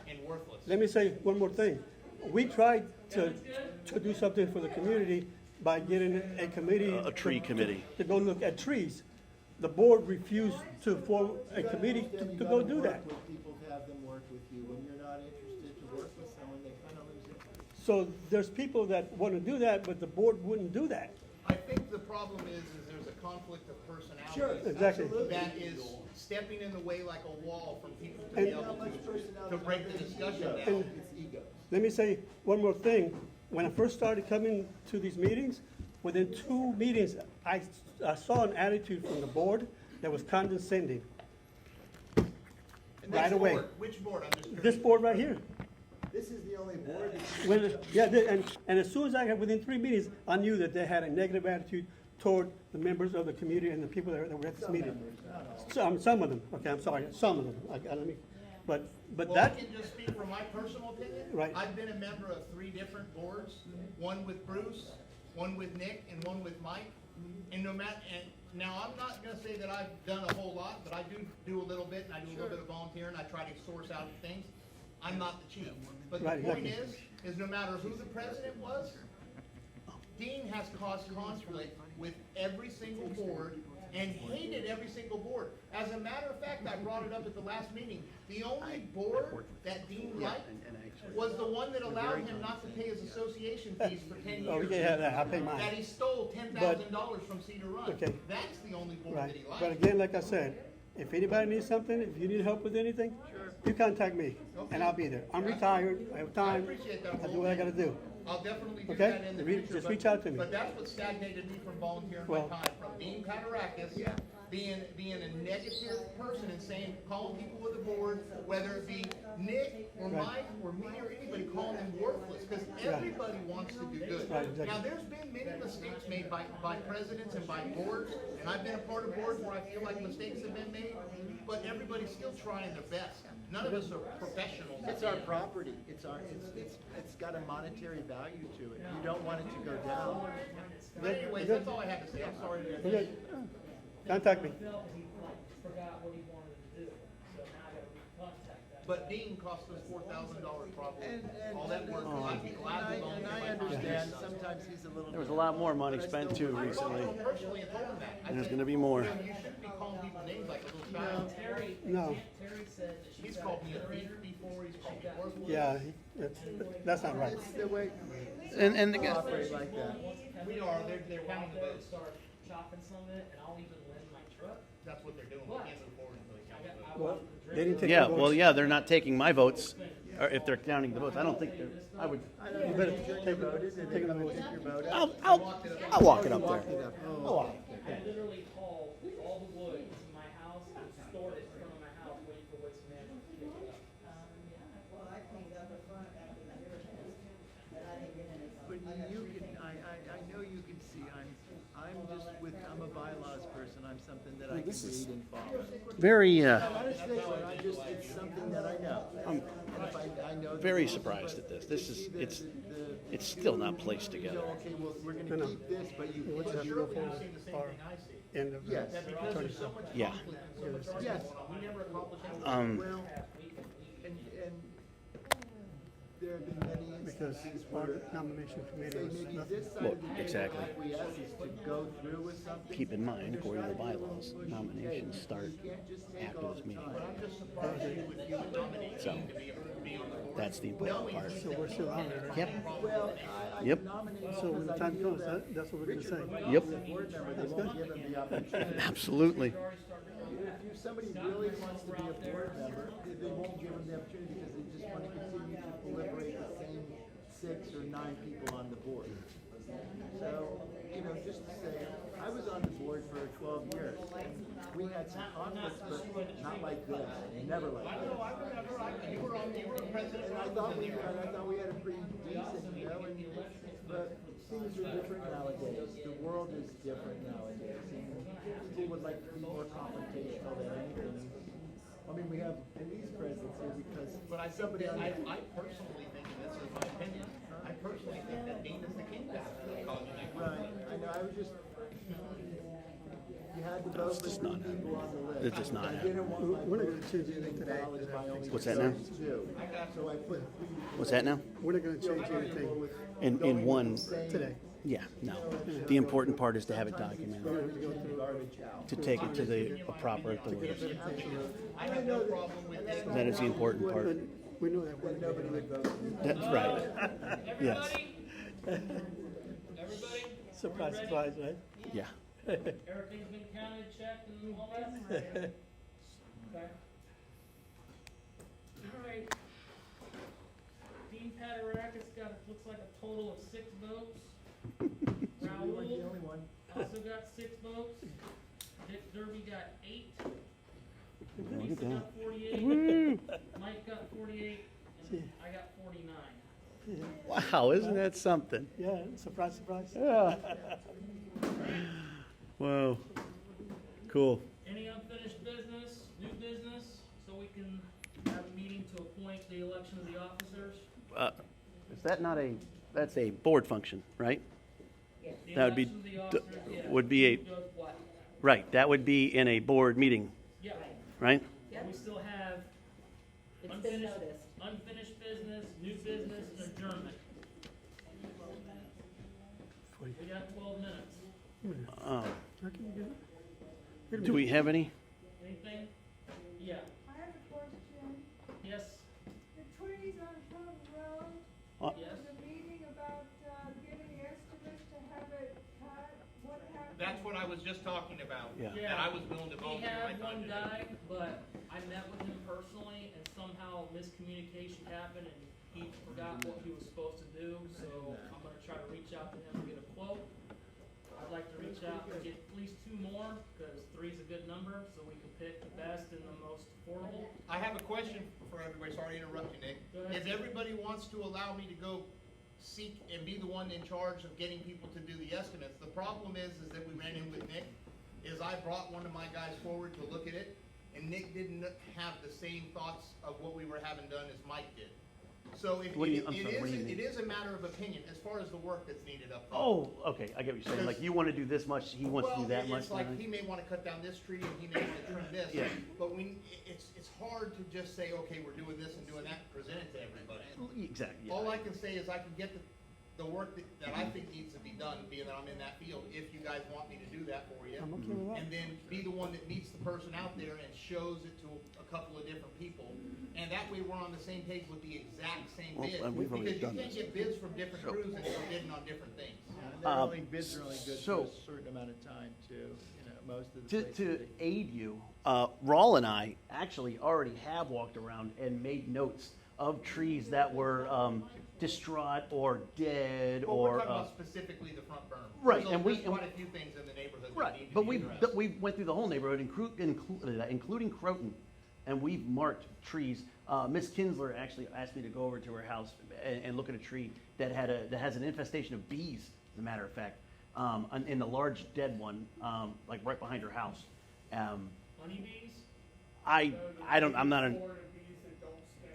and worthless. let me say one more thing. We tried to do something for the community by getting a committee. A tree committee. To go look at trees. The board refused to form a committee Then you to go gotta do work that. with people to have them work with you. When you're not interested to work with someone, they kind of lose interest. So there's people that want to do that, but the board wouldn't do that. I think the problem is there's a conflict of personality. Sure, Exactly. absolutely. That is stepping in the way like a wall from people to And- be able to break the discussion down. It's ego. Let me say one more thing. When I first started coming to these meetings, within 2 meetings, I saw an attitude from the board that was condescending. And right which away. board? Which board? I'm just curious. This board right here. This is the only board that When, yeah, and as soon as I got within 3 meetings, I knew that they had a negative attitude toward the members of the community and the people that were at this meeting. Some of them, okay, I'm sorry, some of them, let me, but Well, that, I can just speak from my personal opinion. Right. I've been a member of 3 different boards, one with Bruce, one with Nick, and one with Mike. And no matter, and now I'm not gonna say that I've done a whole lot, but I do a little bit, and I do a little bit of volunteering, I try to source out things. I'm not the chief. But the Right, point exactly. is no matter who the president was, Dean has caused conflict with every single board and hated every single board. As a matter of fact, I brought it up at the last meeting. The only board that Dean liked was the one that allowed him not to pay his association fees for 10 years. oh, we can have that, I'll pay That mine. he stole $10,000 from Cedar Run. Okay. That's the only board that Right, he but liked. again, like I said, if anybody needs something, if you need help with anything, you contact me, and I'll be there. I'm retired, I have time, appreciate that, I do what I gotta do. I'll definitely do Okay? that in the Re- future. just but- reach out to me. But that's what stagnated me from volunteering Well- my time, from Dean Katarakis, being a negative person and saying, calling people with the board, whether it be Nick or Right. Mike or me or anybody, calling them worthless, because everybody wants to do good. Right, exactly. Now, there's been many mistakes made by presidents and by boards, and I've been a part of boards where I feel like mistakes have been made, but everybody's still trying their best. None of us are professionals. It's our property, it's got a monetary value to it, you don't want it to go down. But anyways, that's all I have to say, I'm sorry. Okay, contact me. Felt he like forgot what he wanted to do, so now I gotta recontact that. But Dean cost us $4,000 probably, And all that work, I'd be glad to and volunteer I my time. understand, sometimes he's a little. There was a lot more money but I spent still too want- I talked to recently. him personally and told him that. I And there's said, gonna be more. "You know, you shouldn't be calling people names like a little child. Terry, No. Terry said that she's He's got called a me a thief generator. before, he's called me worthless. Yeah, that's not right. It's the way And we operate like that. We are, they're counting the votes. Start chopping some of it, and I'll even lend my truck. That's what they're doing, we can't move forward until they count the votes. Well, they didn't take Yeah, your well, votes. yeah, they're not taking my votes, or if they're counting the votes. I don't think they're, I would, I don't know, better did you take take your vote, is it, take it gonna away. take your vote out? I'll walk it up Walked it there. up. I'll Oh. walk. I literally hauled all the wood to my house and stored it in front of my house, waiting for waste management to pick it up. Well, I cleaned up the front after the hurricane, but I didn't get any. But you can, I know you can see, I'm just with, I'm a bylaws person, I'm something that I can read and follow. Very, Honestly, I just, it's something that I know. And if I know. the very rules, surprised but at this. This to is, see it's, the it's still not placed you together. know, okay, well, we're No, gonna no. keep this, but you What's can't. that? Surely you've seen the same thing I see. End of the Yes. That because there's so much Yeah. conflict and so much argument Yes. going on, we never accomplish anything. Well, and there have been many because instances our where nomination committee say was maybe nothing. this side Well, of the table exactly. acquiesces to go through with something. Keep in mind, and according to the there's bylaws, push. nominations start You can't just take after all this the meeting. time. But I'm just surprised you would nominate So, Dean to be on the board. that's the important part. So we're still on there, right? Yep, Well, I Yep. can nominate So when the because I time feel comes, that that's what we're gonna Richard say. would be Yep. a board member, they won't give him the opportunity. absolutely. If somebody really wants to be a board member, they won't give him the opportunity because they just want to continue to proliferate the 6 or 9 people on the board. So, you know, just to say, I was on the board for 12 years. We had some conflicts, but not like this, never like I this. know, I remember, you were president. And I thought we had a pretty decent, you know, but things are different nowadays. The world is different nowadays. And people would like to be more confrontational than anything. I mean, we have police presence here because But I somebody on the I personally think, and this is my opinion, I personally think that Dean is the king back. Right, I know, I was just, you had to vote for just 3 not people on the list. It's just not I didn't want my We're not vote gonna change being anything today. valid by only What's that now? 2. So I put 3 people. What's that now? We're not gonna change anything In one, today. yeah, no. The important part is to have it documented, Garbage out. to take it to the proper authorities. I have no problem with it. That is the important part. But we know that we're Nobody would vote for me. That's right. Yes. Everybody? surprise, Ready? surprise, right? Yeah. Everything's been counted, checked, and all that? Okay. All right. Dean Padarakis got, looks like a total of 6 votes. You weren't the Raul only one. also got 6 votes. Dick Derby got 8. Look at Lisa that. got 48. Mike got 48. And I got 49. Wow, isn't that something? Yeah, surprise, surprise. Yeah. Whoa. Cool. Any unfinished business, new business, so we can have a meeting to appoint the election of the officers? Is that not that's a board function, right? The That would be election of the officers, yeah. would be a- Who does what? Right, that would be in a board meeting, Yeah, right? we still have It's been unfinished, noticed. unfinished business, new business, and adjournment. We got 12 minutes. Um, How can you get it? Do we have any? Anything? Yeah, I have a question. yes, The trees on Front Road, yes. there's a meeting about, getting estimates to have it cut. What happened? That's what I was just talking about. Yeah. And I was willing to We volunteer my had time one to do. guy, but I met with him personally, and somehow miscommunication happened, and he forgot what he was supposed to do, so I'm gonna try to reach out to him and get a quote. I'd like to reach out and get at least 2 more, because 3 is a good number, so we can pick the best and the most affordable. I have a question for everybody, sorry to interrupt you, Nick. Go ahead. If everybody wants to allow me to go seek and be the one in charge of getting people to do the estimates, the problem is that we ran in with Nick, is I brought one of my guys forward to look at it, and Nick didn't have the same thoughts of what we were having done as Mike did. So it, What do you- it I'm sorry, what do you mean? it is a matter of opinion as far as the work that's needed up front. Oh, okay, I get what you're saying. Like, you want to do this much, he wants to do that much. It's like he may wanna cut down this tree and he may wanna trim this. Yeah. But it's hard to just say, okay, we're doing this and doing that and present it to everybody. Exactly, All I yeah. can say is I can get the work that I think needs to be done, being that I'm in that field, if you guys want me to do that for you. I'm okay with that. And then be the one that meets the person out there and shows it to a couple of different people. And that way we're on the same page with the exact same Well, bid. and we've already done Because you this. can't get bids from different crews and we're bidding on different things. And they're only, bids are only good for so- a certain amount of time too, you know, most of the To, places. to they- aid you, Raul and I actually already have walked around and made notes of trees that were distraught or dead Well, we're or. talking about specifically the front berm. Right, There's and we- there's quite a few things in the neighborhood that Right, need to but be addressed. we went through the whole neighborhood, including Croton, and we've marked trees. Miss Kinsler actually asked me to go over to her house and look at a tree that has an infestation of bees, as a matter of fact, in the large dead one, like right behind her house. Honeybees? I'm not an, Or the bees that don't sting.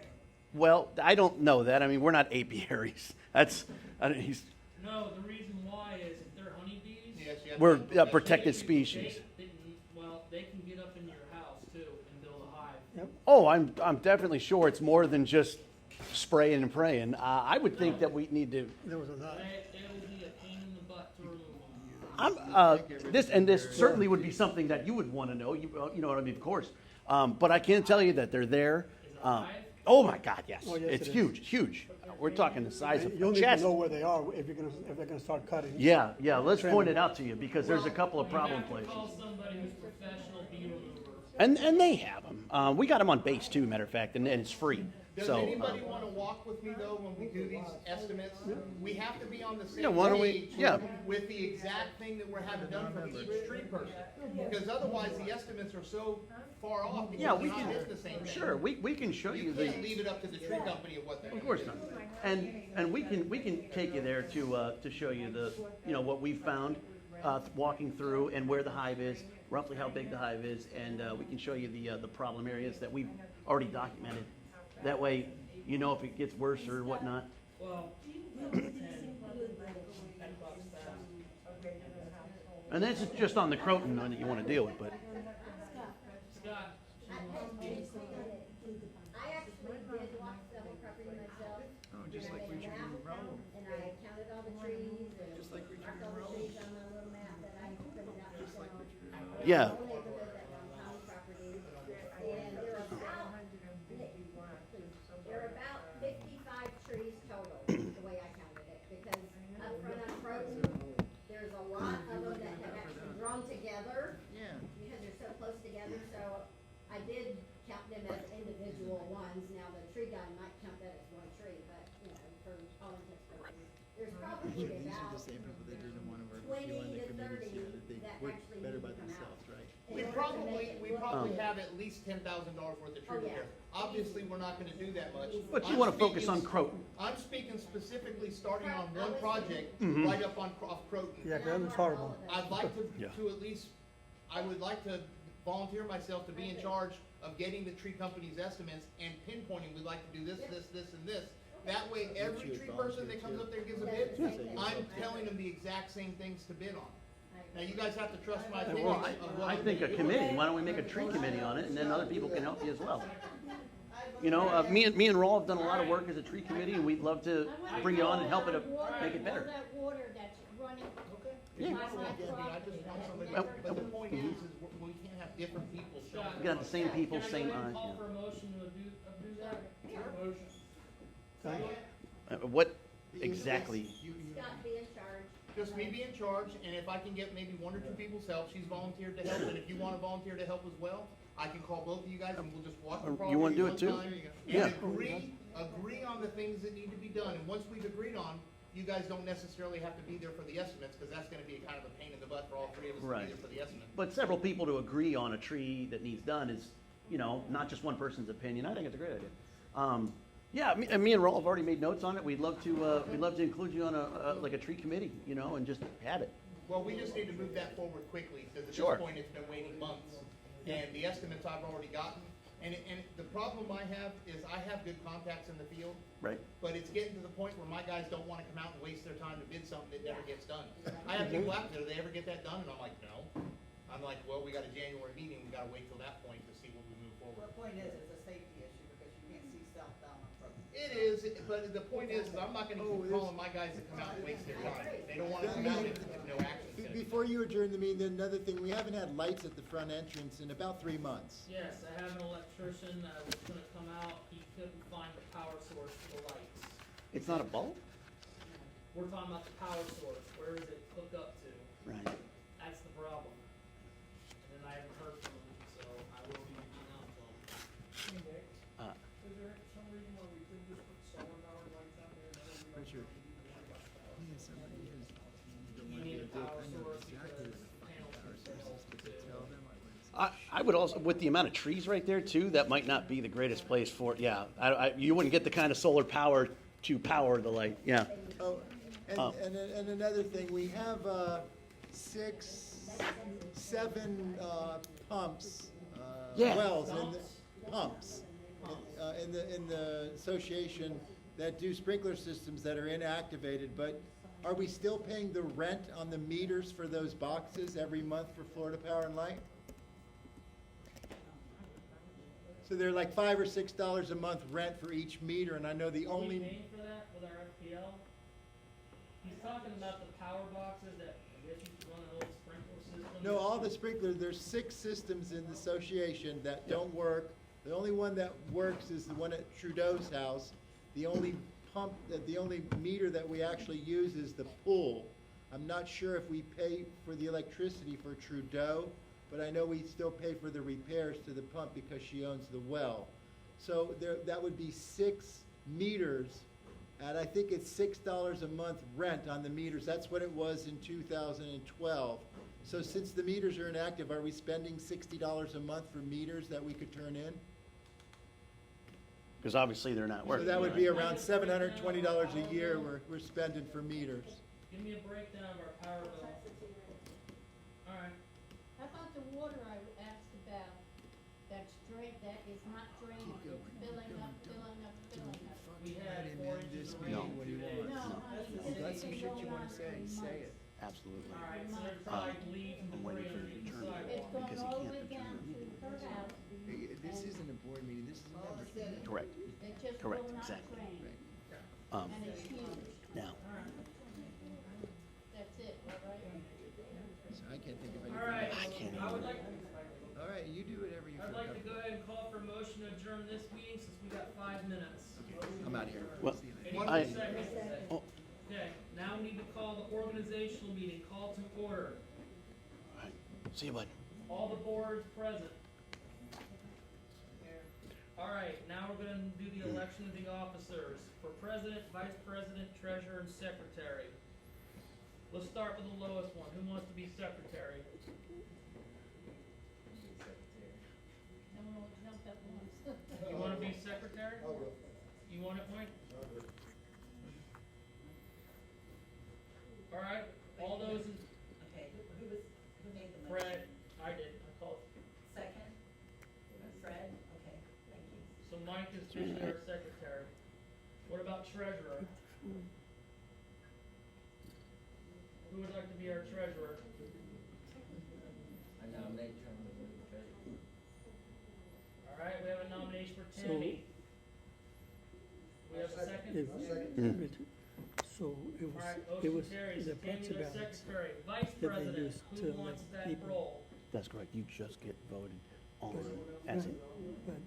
well, I don't know that. I mean, we're not apiaries. He's, No, the reason why is if they're honeybees, Yes, you have to we're have a protection. protected species. well, they can get up into your house too and build a hive. Oh, I'm definitely sure it's more than just spraying and praying. I would think that we need to. There was a lot. They will be a pain in the butt to remove them. This certainly would be something that you would want to know. You know what I mean, of course. But I can tell you that they're there. Is it a hive? Oh my God, yes, Oh, yes, it's it is. huge. We're talking the size of You'll a need to chest. know where they are if they're gonna start cutting. Yeah. Let's Trimming. point it out to you because there's a couple of You problem have to places. call somebody who's professional bee remover. And they have them. We got them on base too, matter of fact, and it's free. Does So, anybody wanna walk with me though when we do these estimates? We have to be on the Yeah, same why don't we- page yeah. with the exact thing that we're having done for each tree person. Because otherwise, the estimates are so far off Yeah, because we we're not can, hitting the same thing. sure, we can show you You the. can't leave it up to the tree company of what they're Of gonna course do. not. And we can take you there to show you the, what we found, walking through and where the hive is, roughly how big the hive is, and, we can show you the problem areas that we've already documented. That way, you know if it gets worse or whatnot. Well, And that's just on the Croton one that you wanna deal with, but, Scott, I actually did walk the whole property myself. Oh, just like we And I made a map, and I counted all the trees and Just like we marked all the trees on my little map that I printed out myself. yeah. The whole neighborhood that on county property, and there are about 55 trees total, the way I counted it, because up front on Croton, there's a lot of them that have actually grown together. Yeah. Because they're so close together, so I did count them as individual ones. Now, the tree guy might count that as one tree, but, for all intents and purposes, there's probably These are about the same people that didn't want to work with 20 you on the to community, 30 that they that work actually better need by to come out. themselves, right? We In order to probably, make it we look probably good. have at least $10,000 worth of tree Oh, yeah. repairs. Obviously, we're not gonna do that much. But you I'm wanna focus speaking- on Croton. I'm speaking specifically starting on I one was project, Mhm. right up on, off Croton. Yeah, And I that was marked horrible. all of them. I'd like Yeah. to at least, I would like to volunteer myself to be in charge of getting the tree company's estimates and pinpointing, we'd like to do this, this, this, and this. That way, every tree person that comes up there and gives a bid, I'm telling them the exact same things to bid on. Now, you guys have to trust my opinion Well, of what I I'm think a doing. committee, why don't we make a tree committee on it, and then other people can help you as well. Me and Raul have done a lot of work as a tree committee, and we'd love to bring you on and help it, make it better. All that water that's running. Okay. Yeah. If you wanna walk with me, I just want somebody, but the point is we can't have different people showing. Scott, We got the same people, can I same go ahead and eyes, call yeah. for a motion to do that? Motion. What exactly? Scott, be in charge. Just me be in charge, and if I can get maybe one or two people's help, she's volunteered to help, and if you wanna volunteer to help as well, I can call both of you guys and we'll just walk the You property wanna do one it too? time. Yeah. And agree on the things that need to be done, and once we've agreed on, you guys don't necessarily have to be there for the estimates, cause that's gonna be kind of a pain in the butt for all three of us to Right. be there for the estimate. But several people to agree on a tree that needs done is, not just one person's opinion. I think it's a great idea. Yeah, me and Raul have already made notes on it. We'd love to include you on like a tree committee, and just have it. Well, we just need to move that forward quickly, because at Sure. this point, it's been waiting months. And the estimates I've already gotten, and the problem I have is I have good contacts in the field, Right. but it's getting to the point where my guys don't wanna come out and waste their time to bid something that never gets done. I have people out there, do they ever get that done? And I'm like, no. I'm like, well, we got a January meeting, we gotta wait till that point to see when we move forward. The point is, it's a safety issue because you can't see south down on Croton. It is, but the point is I'm not gonna keep calling my guys to come out and waste their time. They don't wanna come out if no action's gonna be. Before you adjourn the meeting, another thing, we haven't had lights at the front entrance in about 3 months. Yes, I have an electrician that was gonna come out, he couldn't find the power source for the lights. It's not a bulb? We're talking about the power source, where does it hook up to? Right. That's the problem. And then I haven't heard from him, so I will be reaching out to him. Hey, Nick, Uh, is there some reason why we could just put solar powered lights out there? and then we don't Richard. need to worry about power? You need a power source because panels themselves too. I would also, with the amount of trees right there too, that might not be the greatest place for it. Yeah, you wouldn't get the kind of solar power to power the light. Yeah. Oh, Oh. and another thing, we have 6, 7 pumps, Yeah. wells, pumps in the association that do sprinkler systems that are inactivated, but are we still paying the rent on the meters for those boxes every month for Florida Power and Light? So they're like $5 or $6 a month rent for each meter, and I know the Are we only. paying for that with our FPL? He's talking about the power boxes that, I guess you could run an old sprinkler system. No, all the sprinklers, there's 6 systems in the association that don't work. The only one that works is the one at Trudeau's house. The only pump, the only meter that we actually use is the pool. I'm not sure if we pay for the electricity for Trudeau, but I know we still pay for the repairs to the pump because she owns the well. So there, that would be 6 meters, and I think it's $6 a month rent on the meters. That's what it was in 2012. So since the meters are inactive, are we spending $60 a month for meters that we could turn in? Because obviously they're not So working. that would be around $720 a year we're spending for meters. Give me a breakdown of our power bill. Alright, How about the water I asked about? That's that is not draining, it's filling up. we had 4 inches of rain No. in 2 days. No, If that's some shit you wanna say it. Absolutely. Alright, so there's probably leaves and I'm debris waiting for underneath you to the turn it. It's sidewalk. going Because he all the can't way determine down to her house, This isn't a board meeting, this is a member meeting. Correct. it just Correct, will not exactly. drain, Um, and it's huge. now, That's it, all right? So I can't think of anything. Alright, can't I would even- like, All right, you do whatever you I'd feel like to go comfortable. ahead and call for a motion to adjourn this meeting since we got 5 minutes. I'm out of here. well, See you later. Any I- second? oh, Okay, now we need to call the organizational meeting, call to order. all right. See you, bud. All the boards present. Alright, now we're gonna do the election of the officers for president, vice president, treasurer, and secretary. Let's start with the lowest one. Who wants to be secretary? Someone will jump at once. You wanna be secretary? You want it, Mike? Alright, all those in, Okay, who made the motion? Fred, I did, I called. Second? Fred? Okay, thank you. So Mike is officially our secretary. What about treasurer? Who would like to be our treasurer? I nominate Chairman of the Treasurer. Alright, we have a nomination for So- Tammy. We have a second? So it was, Alright, it motion was carries. the Tammy, proxy the ballots secretary. Vice that they president, used who to wants elect that people. role? That's correct. You just get voted on as it. But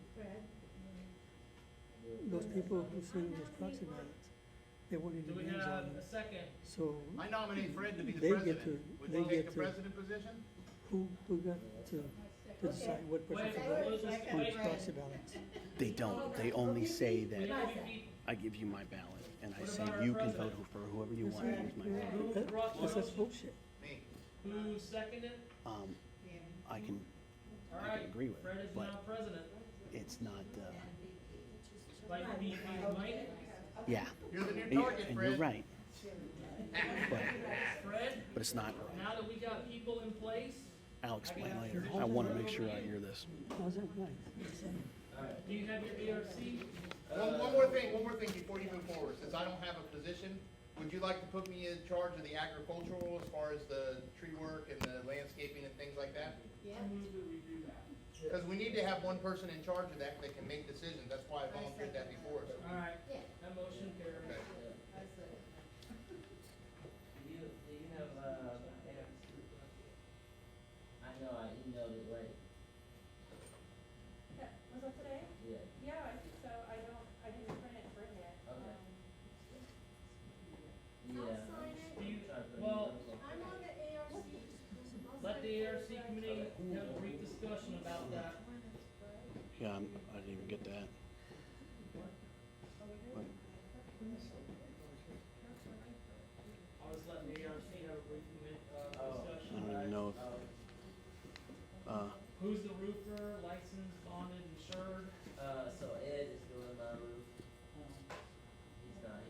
those people who sent those proxy ballots, they wanted Do to we use have on a it. second? So I nominate Fred to be the They get president. to- Would they you get take the to- president position? who got to decide what person Wait, to what vote was this? on these Wait. proxy ballots? They don't. They only say We that have to be, I give you my ballot and I What say about our you can vote president? for whoever you want. Here's my ballot. who brought the That's motion? bullshit. Me. Who seconded? I can Alright, agree with it, Fred is but- now president. it's not, Vice VP is Mike. yeah. You're the new And target, you're Fred. right. But, Fred, but it's not. now that we got people in place, I'll explain later. I want to make sure I hear this. How's that nice? do you have your ERC? One more thing before you move forward. Since I don't have a position, would you like to put me in charge of the agricultural as far as the tree work and the landscaping and things like that? Yeah. Because we need to have one person in charge of that that can make decisions. That's why I volunteered that before. So. Alright, Yeah. that motion carries. Okay. Do you have, I know, I emailed it late, Was that today? yeah. Yeah, I think so. I didn't print it, bring it. Okay. I'll Yeah. sign it. Do you, Try to put it well, in. I'm on the ARC. let the ARC committee have a brief discussion about that. Yeah, I didn't even get that. I'll just let the ARC have a brief I discussion. don't even know if, Who's the roofer, licensed, bonded, insured? So Ed is doing my roof. He's not,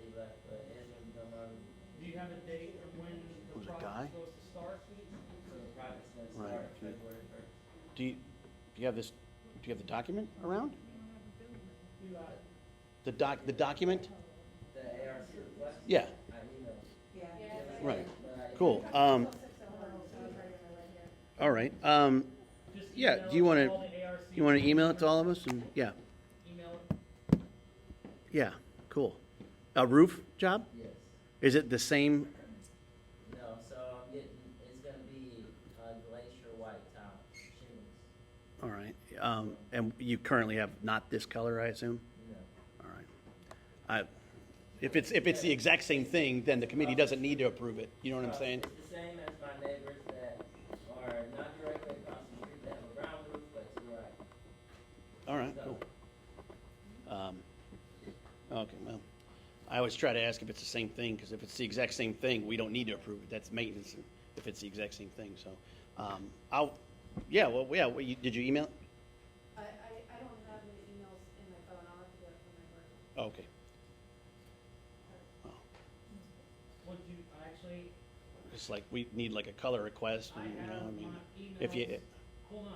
he left, but Ed's gonna be doing my roof. Do you have a date of when the Who's a guy? project goes to start? So the project's gonna Right. start February first. do you have this, do you have the document around? You got it. The document? The ARC request? Yeah, I emailed. Yeah. right. But I- Cool. All right. Just Yeah, email do you it want to to, all the ARC you want to email it to all of us? And, yeah, Email it. yeah, cool. A roof job? Yes. Is it the same? No, so I'm getting, it's gonna be, glacier white tile shingles. All right. And you currently have not this color, I assume? No. All right. If it's the exact same thing, then the committee doesn't need to approve it. You know what I'm saying? It's the same as my neighbors that are not directly across the street that have a brown roof, but to the right. All right, So, cool. Okay, well, I always try to ask if it's the same thing, because if it's the exact same thing, we don't need to approve it. That's maintenance, if it's the exact same thing, so. Did you email? I don't have any emails in my phone, I'll have to get it from my work. Okay. Well, Would you actually, it's like, we need like a color request, I and, you know, have I mean, my if you, emails. Hold on.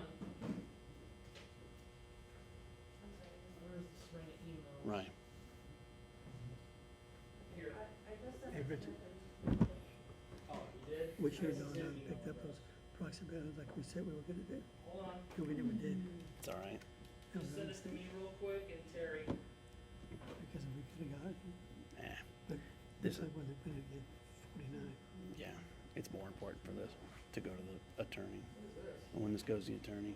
Where's the string of emails? right. Here. Hey, Richard, Oh, you did? we should have Send gone down me and picked one. up those proxy ballots like we said we were gonna do. Hold on. No, we never did. It's all right. That Just was a send it to mistake, me real quick and Terry. because we could have got it. Eh, But This this is where they're gonna get 49. yeah, it's more important for this to go to the attorney. And when this goes to the attorney,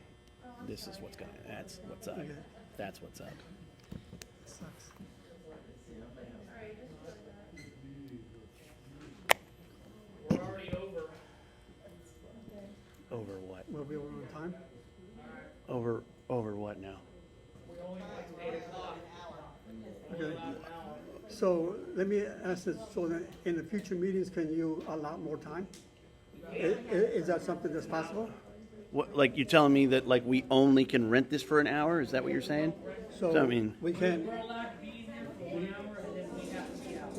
this is what's going, that's what's up. Okay. That's what's up. Sucks. We're already over. Over what? Were we over on time? Over what now? We only went to 8 o'clock. Okay. About an hour. So let me ask this, so that in the future meetings, can you allot more time? Is that something that's possible? What, like, you're telling me that, like, we only can rent this for an hour? Is that what you're saying? So I mean, we can, We're allowed to be here for 1 hour and then we have to be out.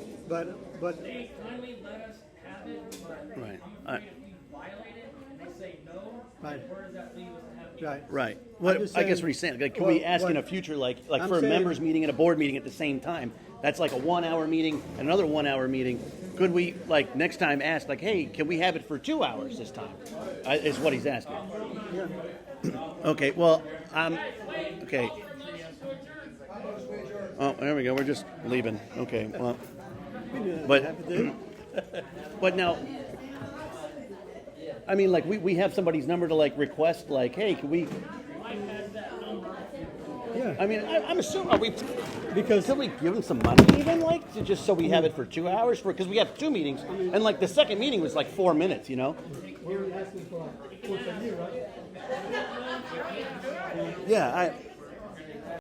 but, They kindly let us have it, but Right. I'm afraid if we violate it and they say no, Right. where does that leave us to have? right. right. I'm What, just I guess saying- what he's saying, like, can we Well, ask in a what- future, like I'm for a saying- members meeting and a board meeting at the same time? That's like a 1 hour meeting, another 1 hour meeting. Could we, like, next time ask, like, hey, can we have it for 2 hours this time? Is what he's asking. Yeah. Okay, well, okay. Oh, there we go. We're just leaving. Okay, well, We knew that But- happened, didn't but now, I mean, like, we have somebody's number to, like, request, like, hey, can we, we? Yeah, I mean, I'm assuming, are we, because, could we give them some money even, like, to just so we have it for 2 hours? Because we have 2 meetings, and, like, the second meeting was like 4 minutes, you know? we're asking for, you, right? Yeah,